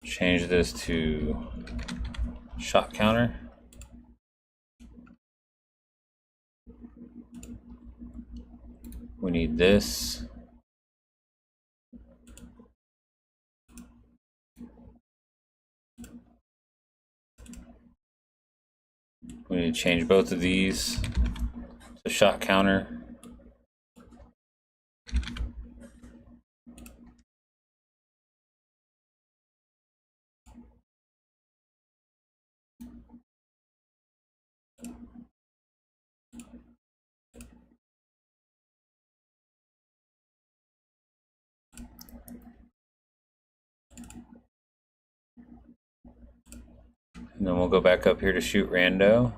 change this to shot counter. We need this. We need to change both of these to shot counter. And then we'll go back up here to shoot rando.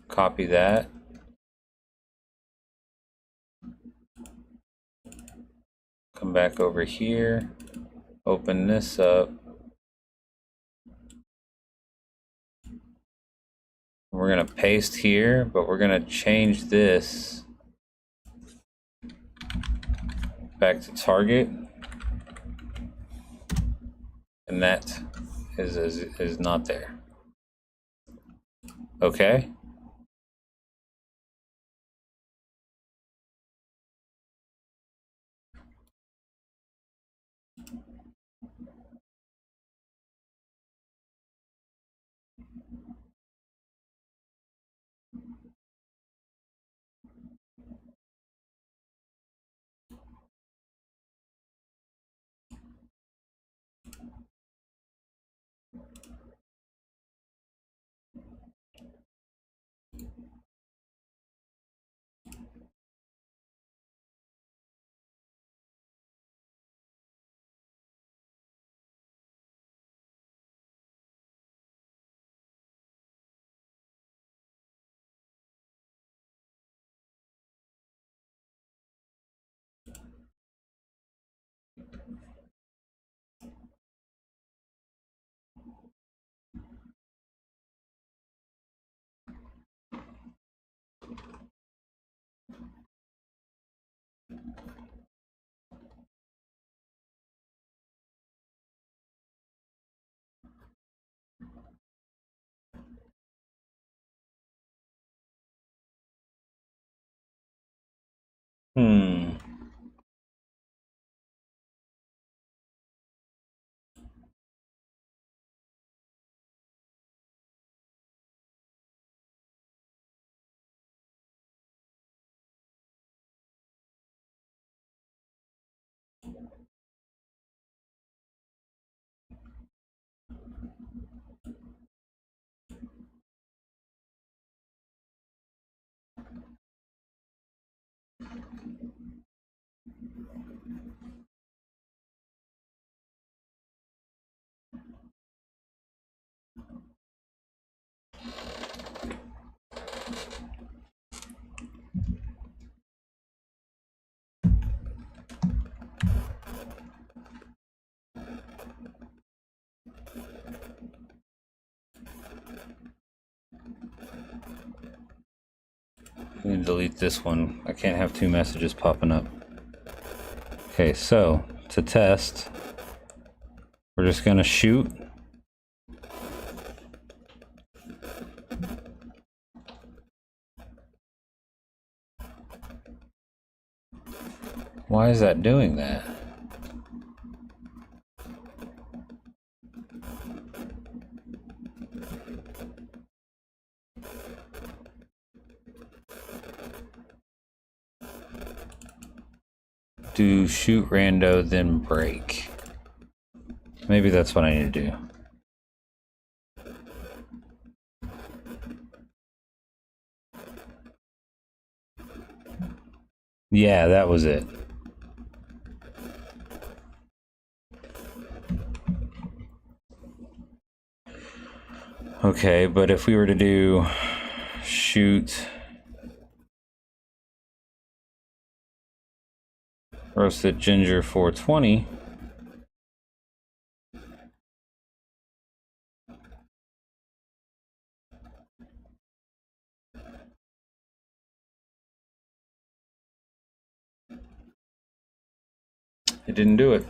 Copy that. Come back over here, open this up. We're gonna paste here, but we're gonna change this back to target. And that is not there. Okay. I'm gonna delete this one. I can't have two messages popping up. Okay, so to test, we're just gonna shoot. Why is that doing that? Do shoot rando, then break. Maybe that's what I need to do. Yeah, that was it. Okay, but if we were to do shoot roasted ginger 420, it didn't do it.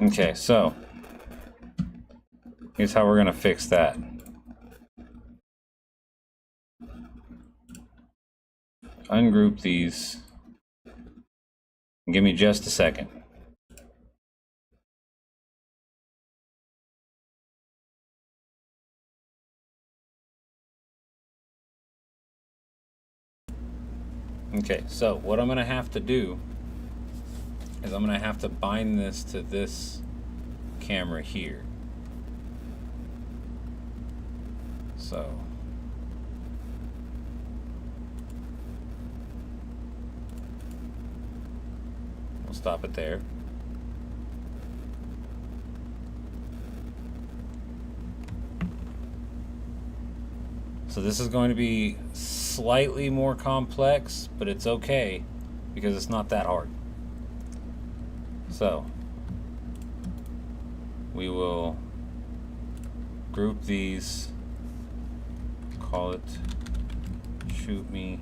Okay, so here's how we're gonna fix that. ungroup these. Give me just a second. Okay, so what I'm gonna have to do is I'm gonna have to bind this to this camera here. So we'll stop it there. So this is going to be slightly more complex, but it's okay because it's not that hard. So we will group these, call it shoot me.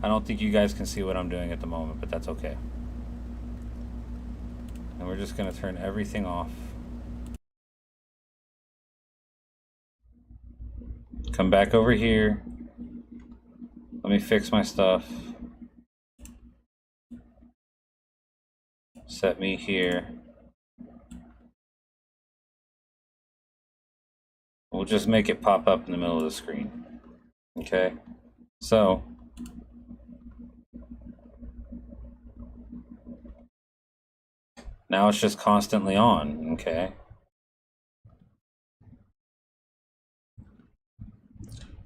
I don't think you guys can see what I'm doing at the moment, but that's okay. And we're just going to turn everything off. Come back over here. Let me fix my stuff. Set me here. We'll just make it pop up in the middle of the screen. Okay? So now it's just constantly on, okay?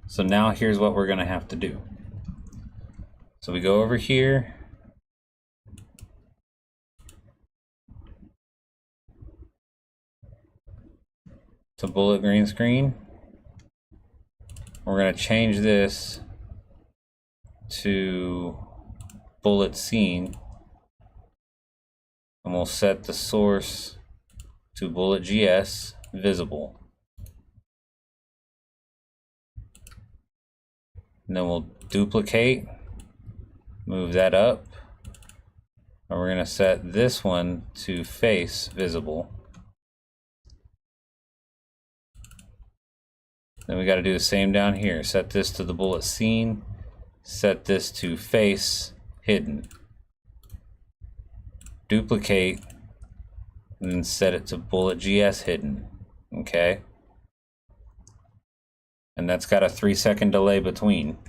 So now here's what we're gonna have to do. So we go over here. To bullet green screen. We're gonna change this to bullet scene. And we'll set the source to bullet GS visible. And then we'll duplicate, move that up, and we're going to set this one to face visible. Then we got to do the same down here. Set this to the bullet scene, set this to face hidden. Duplicate, and then set it to bullet GS hidden. Okay? And that's got a 3-second delay between.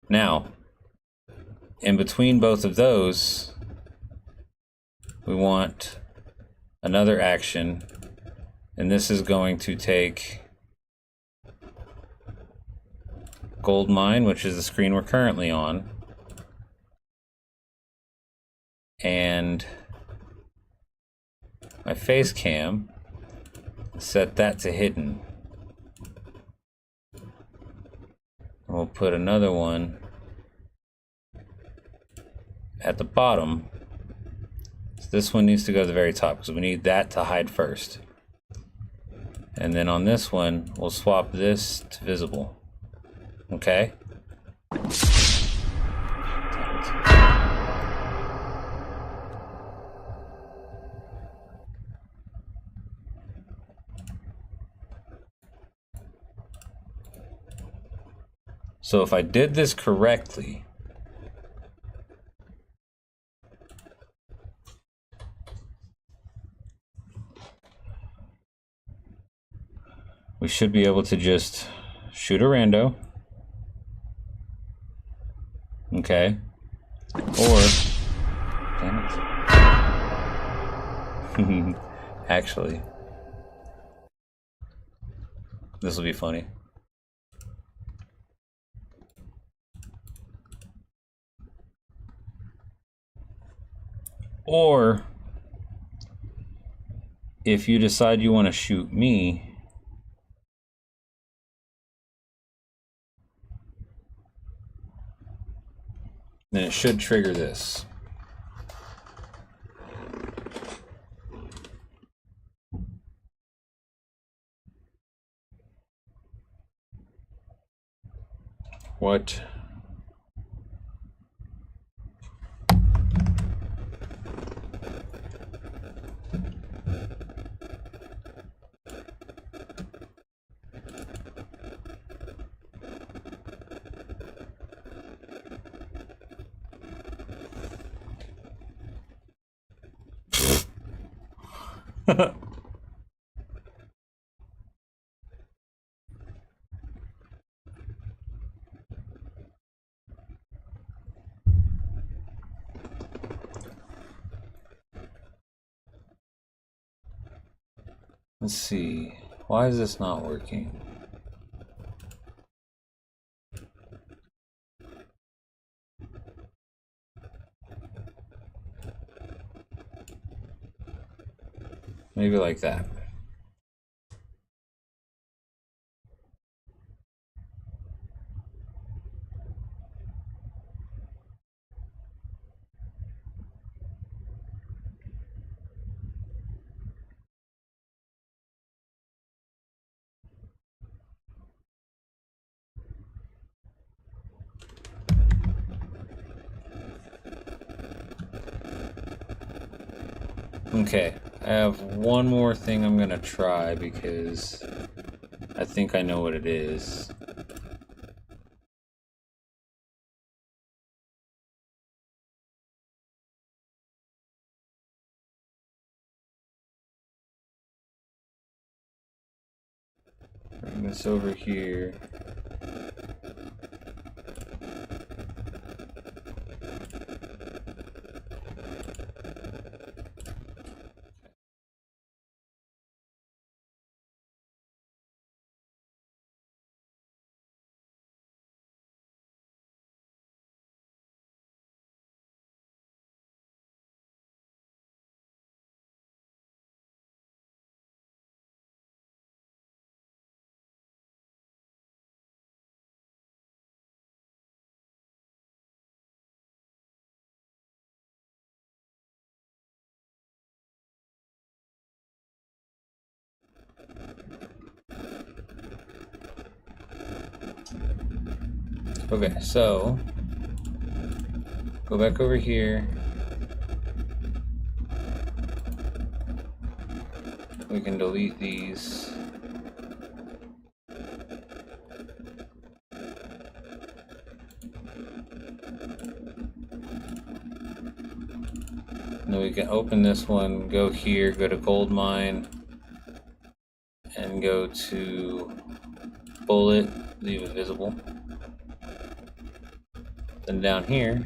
Now, in between both of those, we want another action, and this is going to take gold mine, which is the screen we're currently on, and my face cam, set that to hidden. We'll put another one at the bottom. So this one needs to go to the very top because we need that to hide first. And then on this one, we'll swap this to visible. Okay? So if I did this correctly, we should be able to just shoot a rando. Okay. Or, damn it. Actually, this will be funny. Or if you decide you want to shoot me, then it should trigger this. What? Let's see. Why is this not working? Maybe like that. Okay, I have one more thing I'm gonna try because I think I know what it is. Bring this over here. Okay, so go back over here. We can delete these. Then we can open this one, go here, go to gold mine, and go to bullet, leave it visible. Then down here,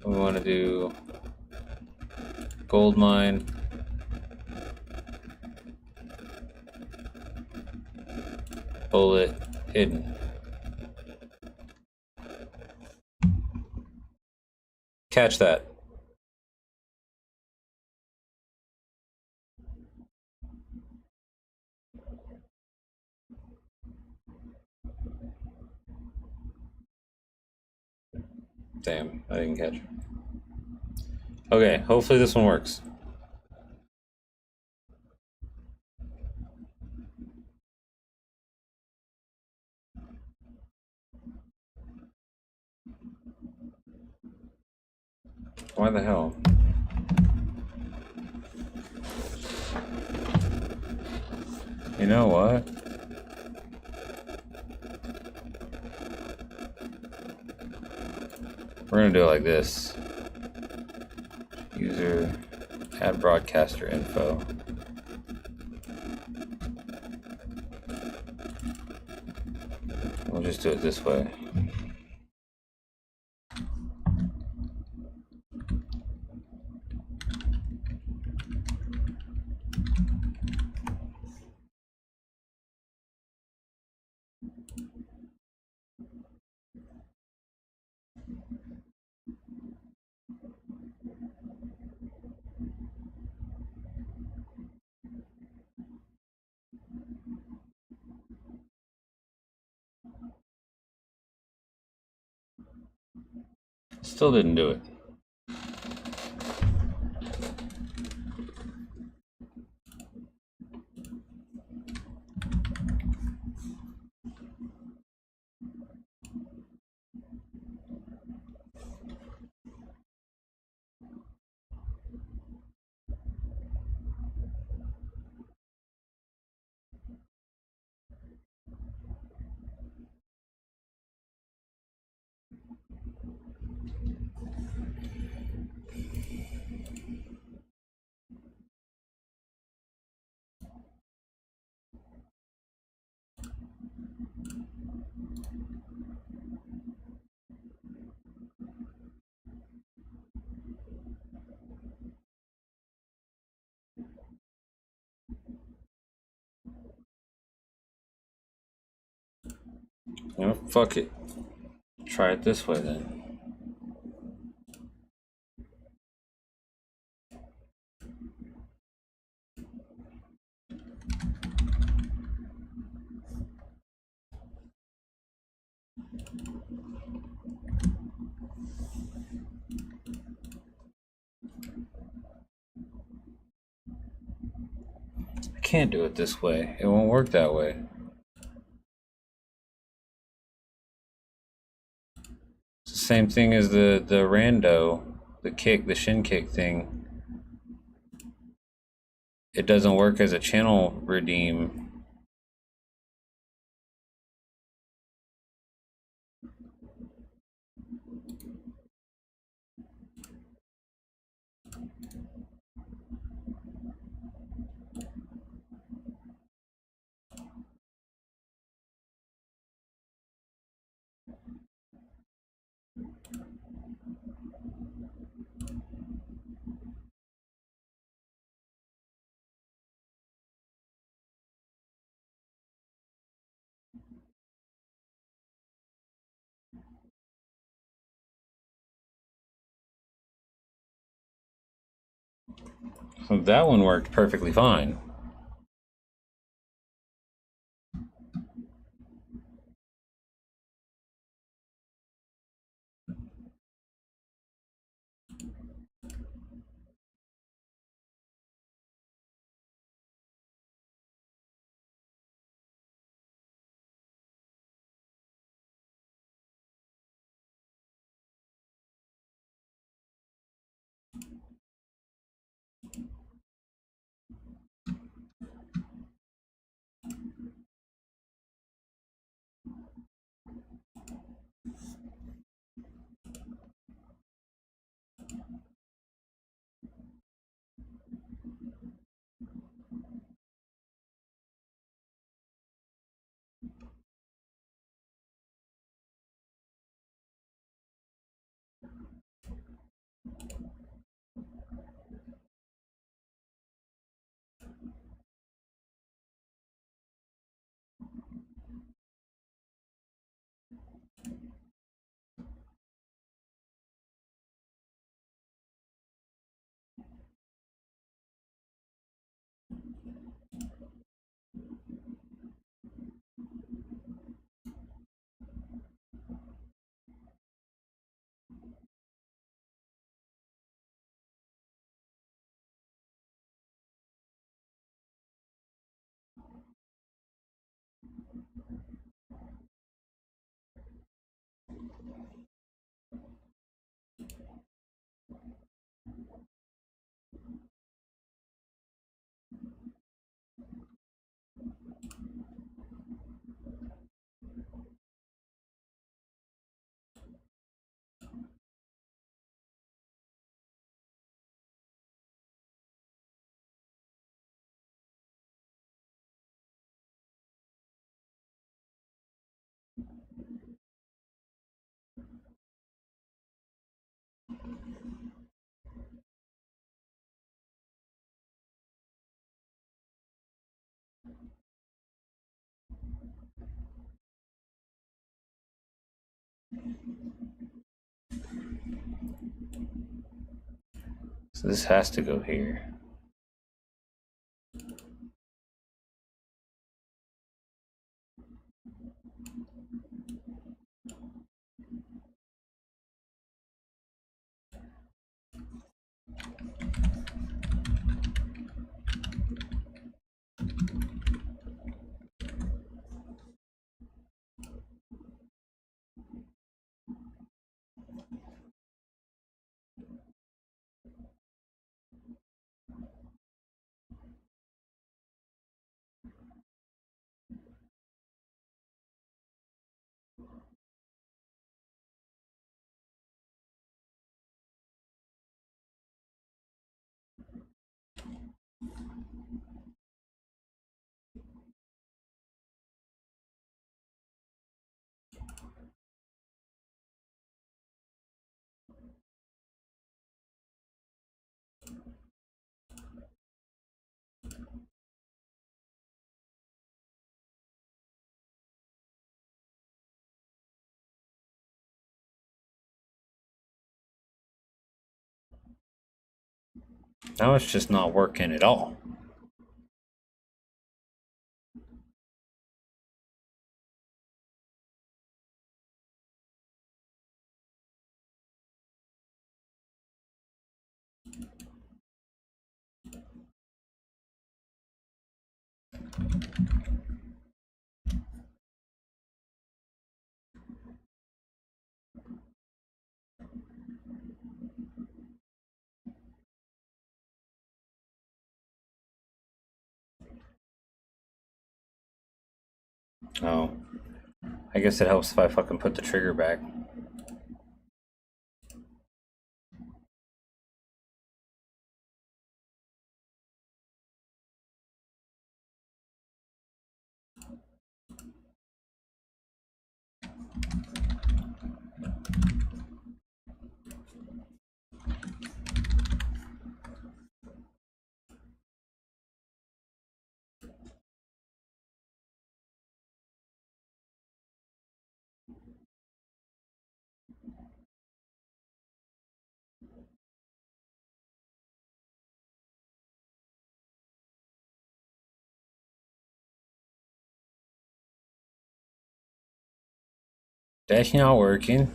we want to do gold mine, bullet, hidden. Catch that. Damn, I didn't catch it. Okay, hopefully this one works. Why the hell? You know what? We're gonna do it like this. User, add broadcaster info. We'll just do it this way. Still didn't do it. You know, fuck it. Try it this way then. I can't do it this way. It won't work that way. It's the same thing as the rando, the shin kick thing. It doesn't work as a channel redeem. So that one worked perfectly fine. So this has to go here. Now it's just not working at all. Oh, I guess it helps if I fucking put the trigger back. That's not working.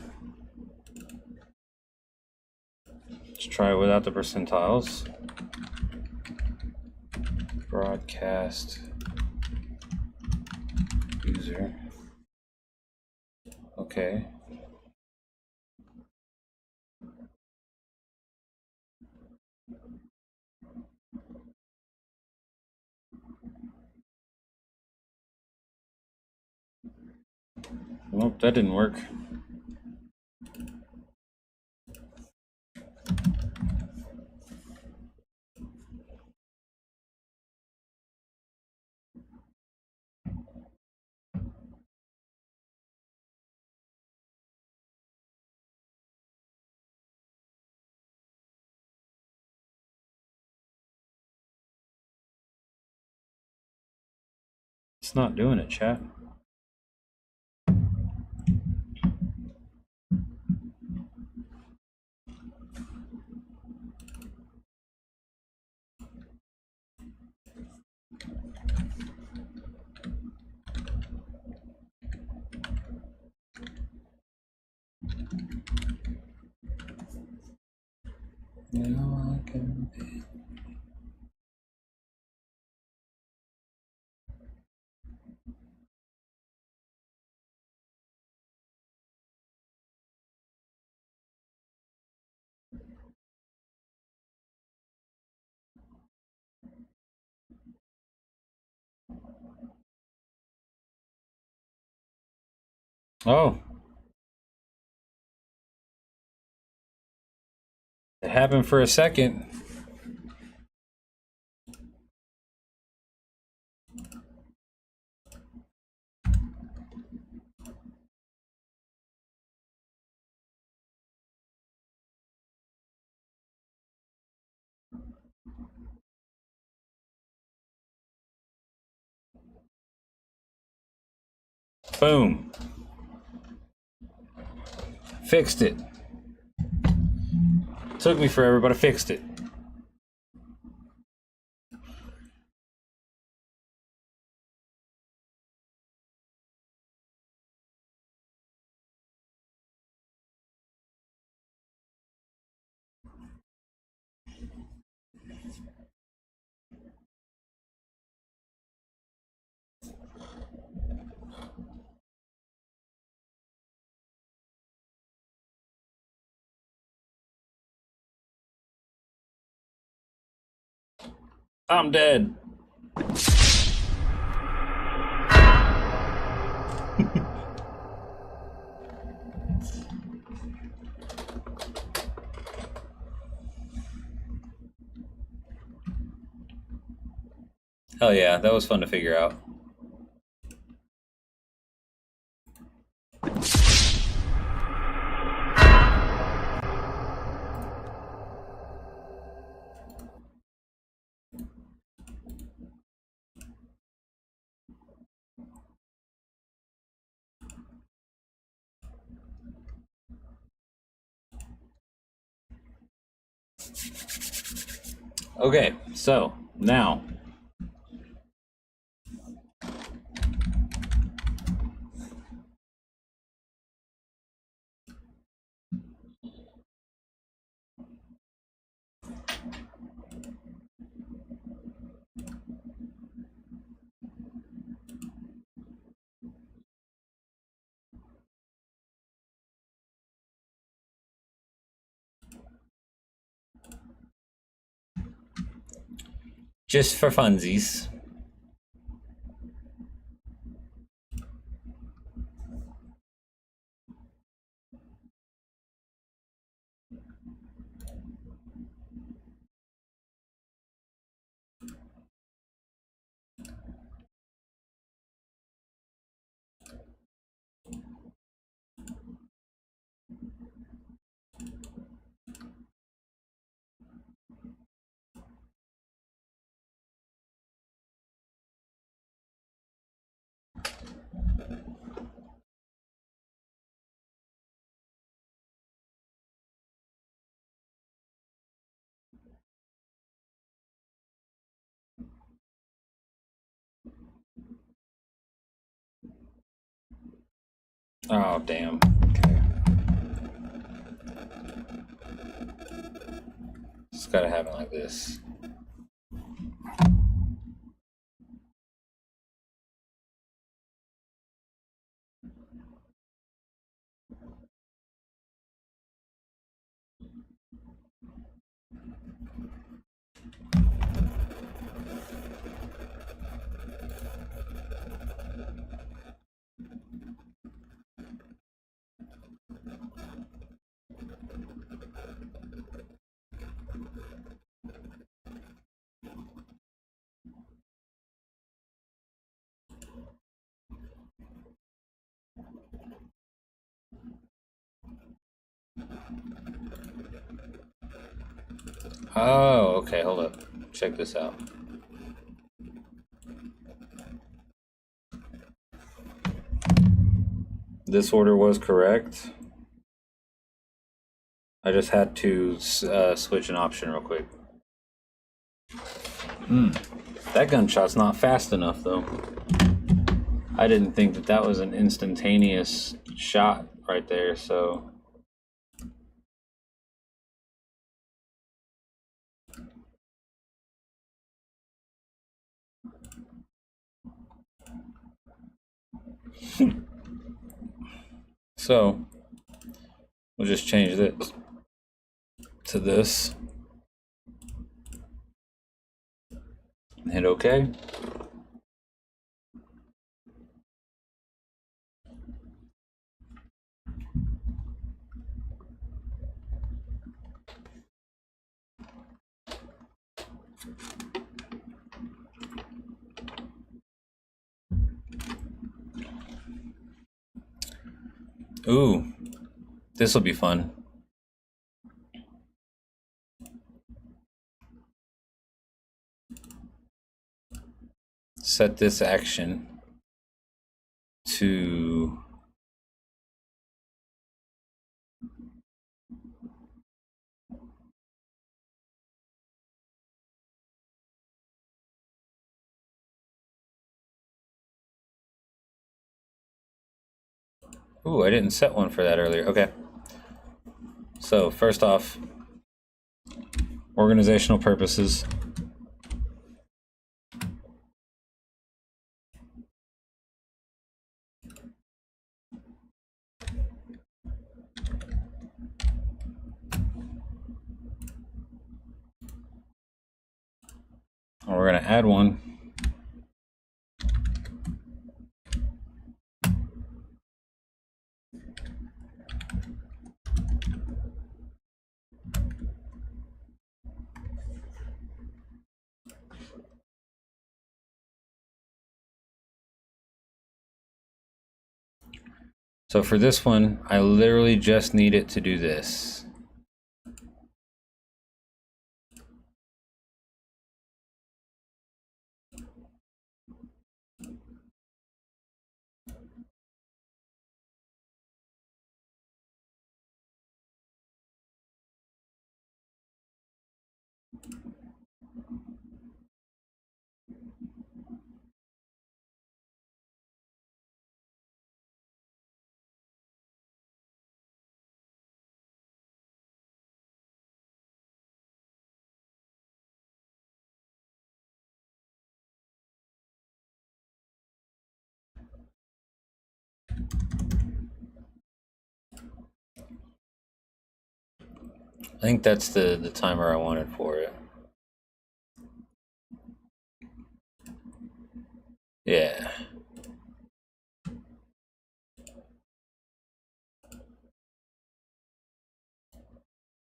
Let's try it without the percentiles. Broadcast user. Okay. Nope, that didn't work. It's not doing it, chat. Now I can. Oh, it happened for a second. Boom. Fixed it. Took me forever, but I fixed it. I'm dead. Hell yeah, that was fun to figure out. Okay, so now just for funsies. Oh damn. Okay. Just gotta have it like this. Oh, okay, hold up. Check this out. This order was correct. I just had to switch an option real quick. That gunshot's not fast enough, though. I didn't think that that was an instantaneous shot right there, so... So, we'll just change this to this. Hit OK. Ooh, this will be fun. Set this action to... Ooh, I didn't set one for that earlier. Okay. So, first off, organizational purposes. We're going to add one. So for this one, I literally just need it to do this. I think that's the timer I wanted for it. Yeah.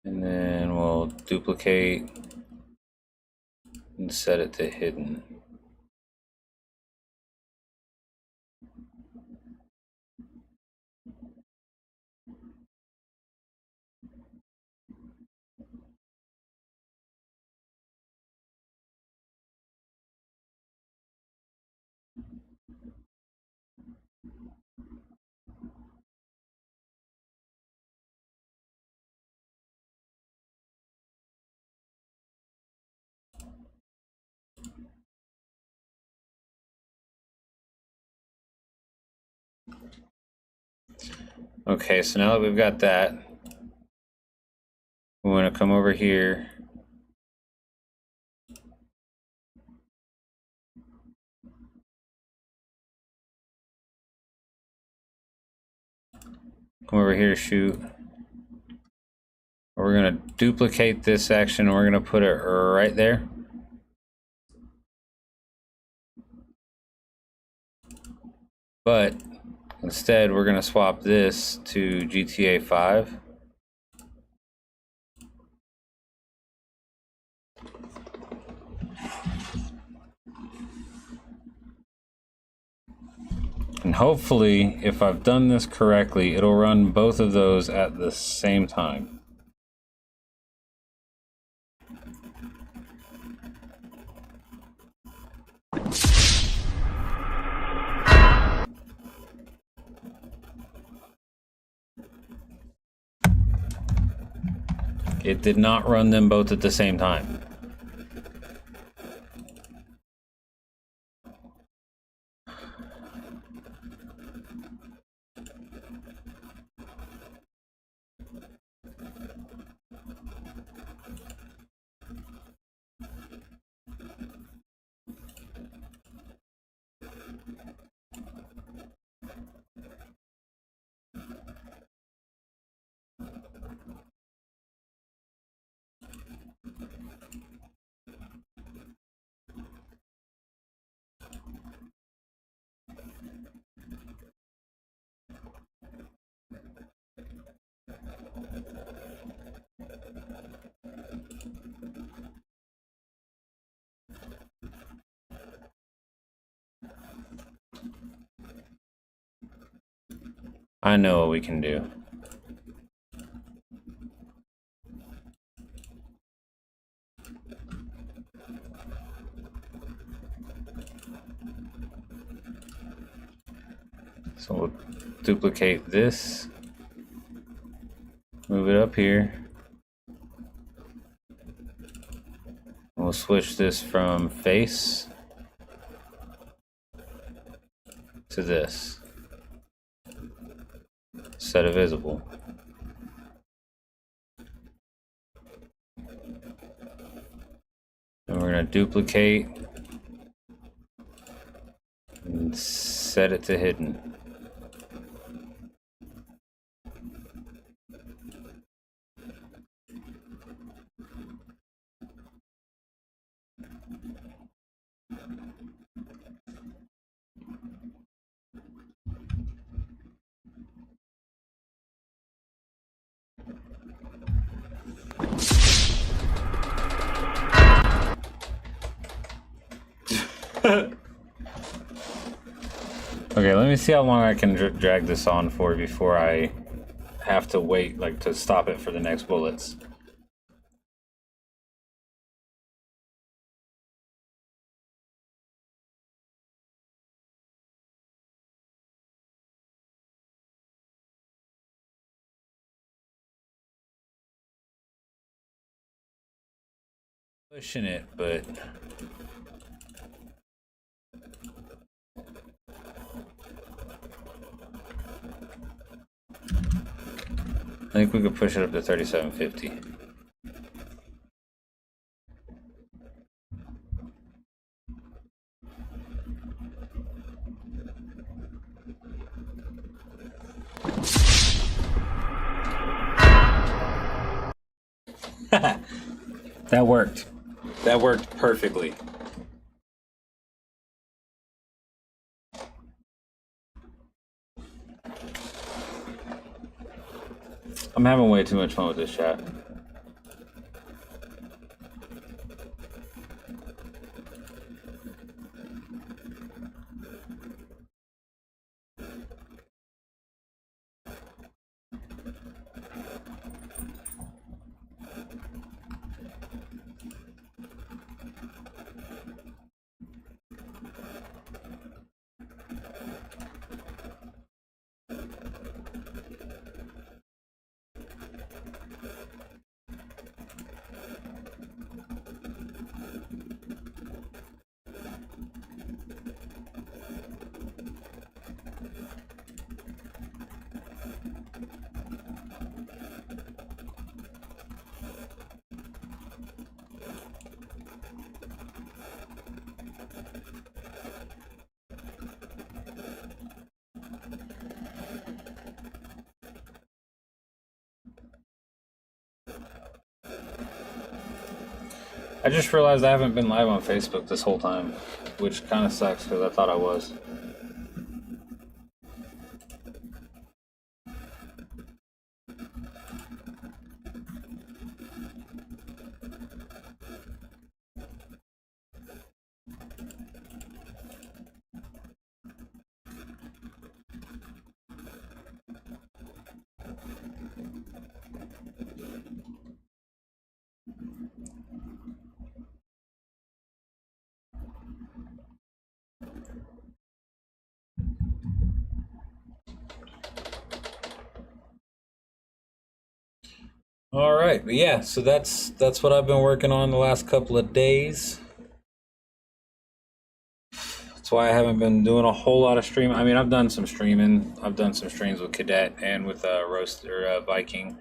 And then we'll duplicate and set it to hidden. Okay, so now that we've got that, we want to come over here. Come over here, shoot. We're gonna duplicate this action and we're gonna put it right there. But instead, we're gonna swap this to GTA 5. And hopefully, if I've done this correctly, it'll run both of those at the same time. It did not run them both at the same time. I know what we can do. So we'll duplicate this, move it up here. We'll switch this from face to this. Set of visible. And we're going to duplicate and set it to hidden. Okay, let me see how long I can drag this on for before I have to wait, like, to stop it for the next bullets. Pushing it, but I think we could push it up to 3750. That worked. That worked perfectly. I'm having way too much fun with this chat. I just realized I haven't been live on Facebook this whole time, which kind of sucks because I thought I was. All right, but yeah, so that's what I've been working on the last couple of days. That's why I haven't been doing a whole lot of streaming. I mean, I've done some streaming. I've done some streams with Cadet and with Roaster Viking.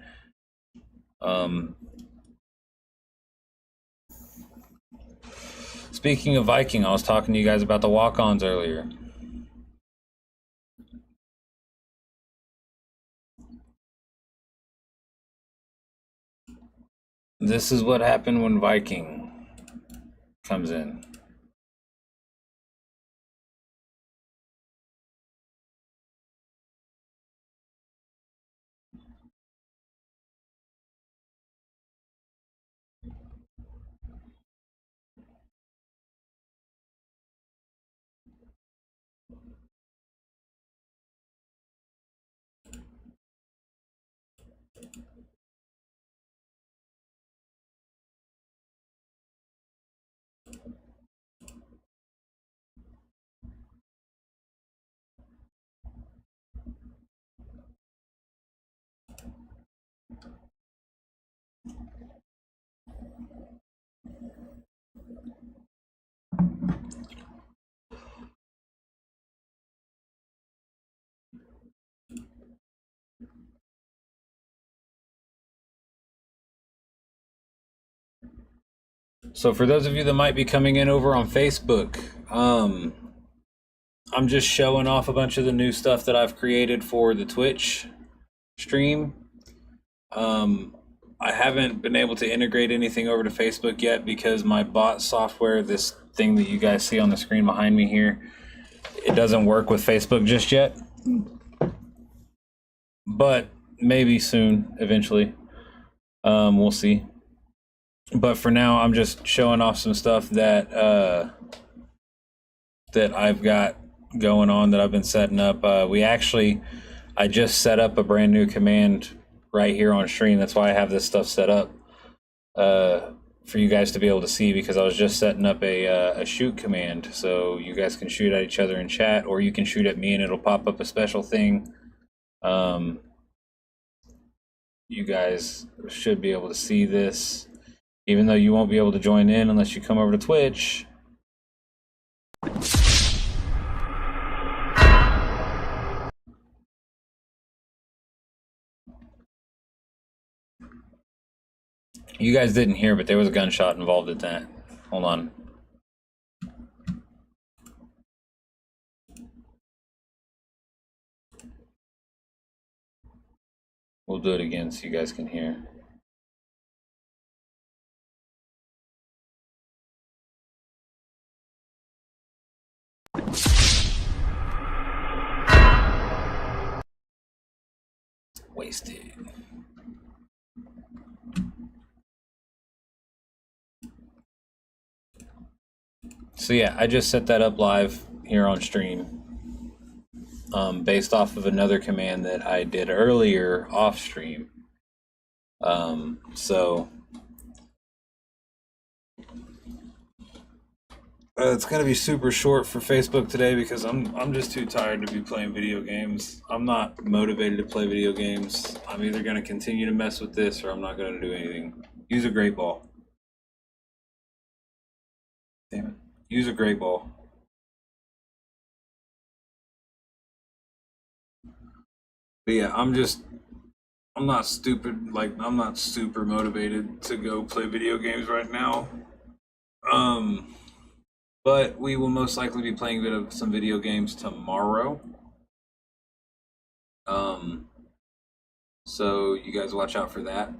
Speaking of Viking, I was talking to you guys about the walk-ons earlier. This is what happened when Viking comes in. So for those of you that might be coming in over on Facebook, I'm just showing off a bunch of the new stuff that I've created for the Twitch stream. I haven't been able to integrate anything over to Facebook yet because my bot software, this thing that you guys see on the screen behind me here, it doesn't work with Facebook just yet. But maybe soon, eventually. We'll see. But for now, I'm just showing off some stuff that that I've got going on that I've been setting up. I just set up a brand new command right here on stream. That's why I have this stuff set up for you guys to be able to see, because I was just setting up a shoot command, so you guys can shoot at each other in chat, or you can shoot at me and it'll pop up a special thing. You guys should be able to see this, even though you won't be able to join in unless you come over to Twitch. You guys didn't hear, but there was a gunshot involved in that. Hold on. We'll do it again so you guys can hear. Wasted. So yeah, I just set that up live here on stream, based off of another command that I did earlier off stream. So it's gonna be super short for Facebook today because I'm just too tired to be playing video games. I'm not motivated to play video games. I'm either gonna continue to mess with this or I'm not gonna do anything. Use a great ball. Damn it. Use a great ball. But yeah, I'm not stupid. Like, I'm not super motivated to go play video games right now. But we will most likely be playing a bit of some video games tomorrow. So you guys watch out for that.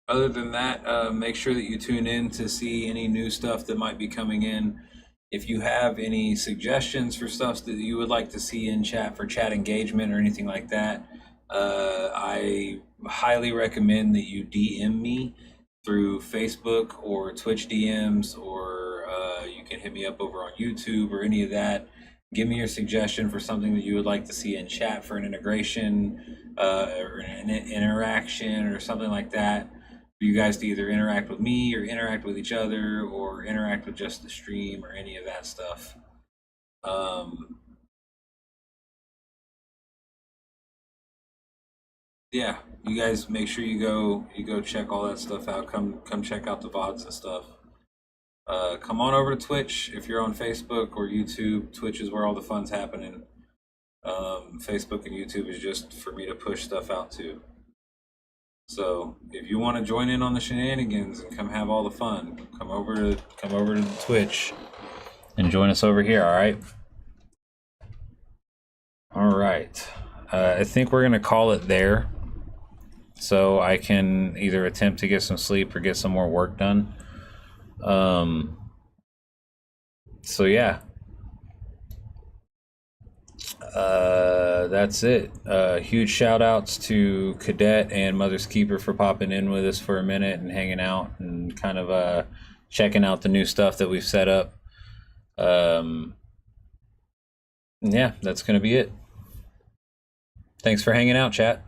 Other than that, make sure that you tune in to see any new stuff that might be coming in. If you have any suggestions for stuff that you would like to see in chat for chat engagement or anything like that, I highly recommend that you DM me through Facebook or Twitch DMs, or you can hit me up over on YouTube or any of that. Give me your suggestion for something that you would like to see in chat for an integration or an interaction or something like that. For you guys to either interact with me or interact with each other or interact with just the stream or any of that stuff. Yeah, you guys make sure you go check all that stuff out. Come check out the VODs and stuff. Come on over to Twitch if you're on Facebook or YouTube. Twitch is where all the fun's happening. Facebook and YouTube is just for me to push stuff out to. So if you want to join in on the shenanigans and come have all the fun, come over to Twitch and join us over here. All right. All right. I think we're gonna call it there, so I can either attempt to get some sleep or get some more work done. So yeah. That's it. Huge shout outs to Cadet and Mother's Keeper for popping in with us for a minute and hanging out and kind of checking out the new stuff that we've set up. Yeah, that's gonna be it. Thanks for hanging out, chat.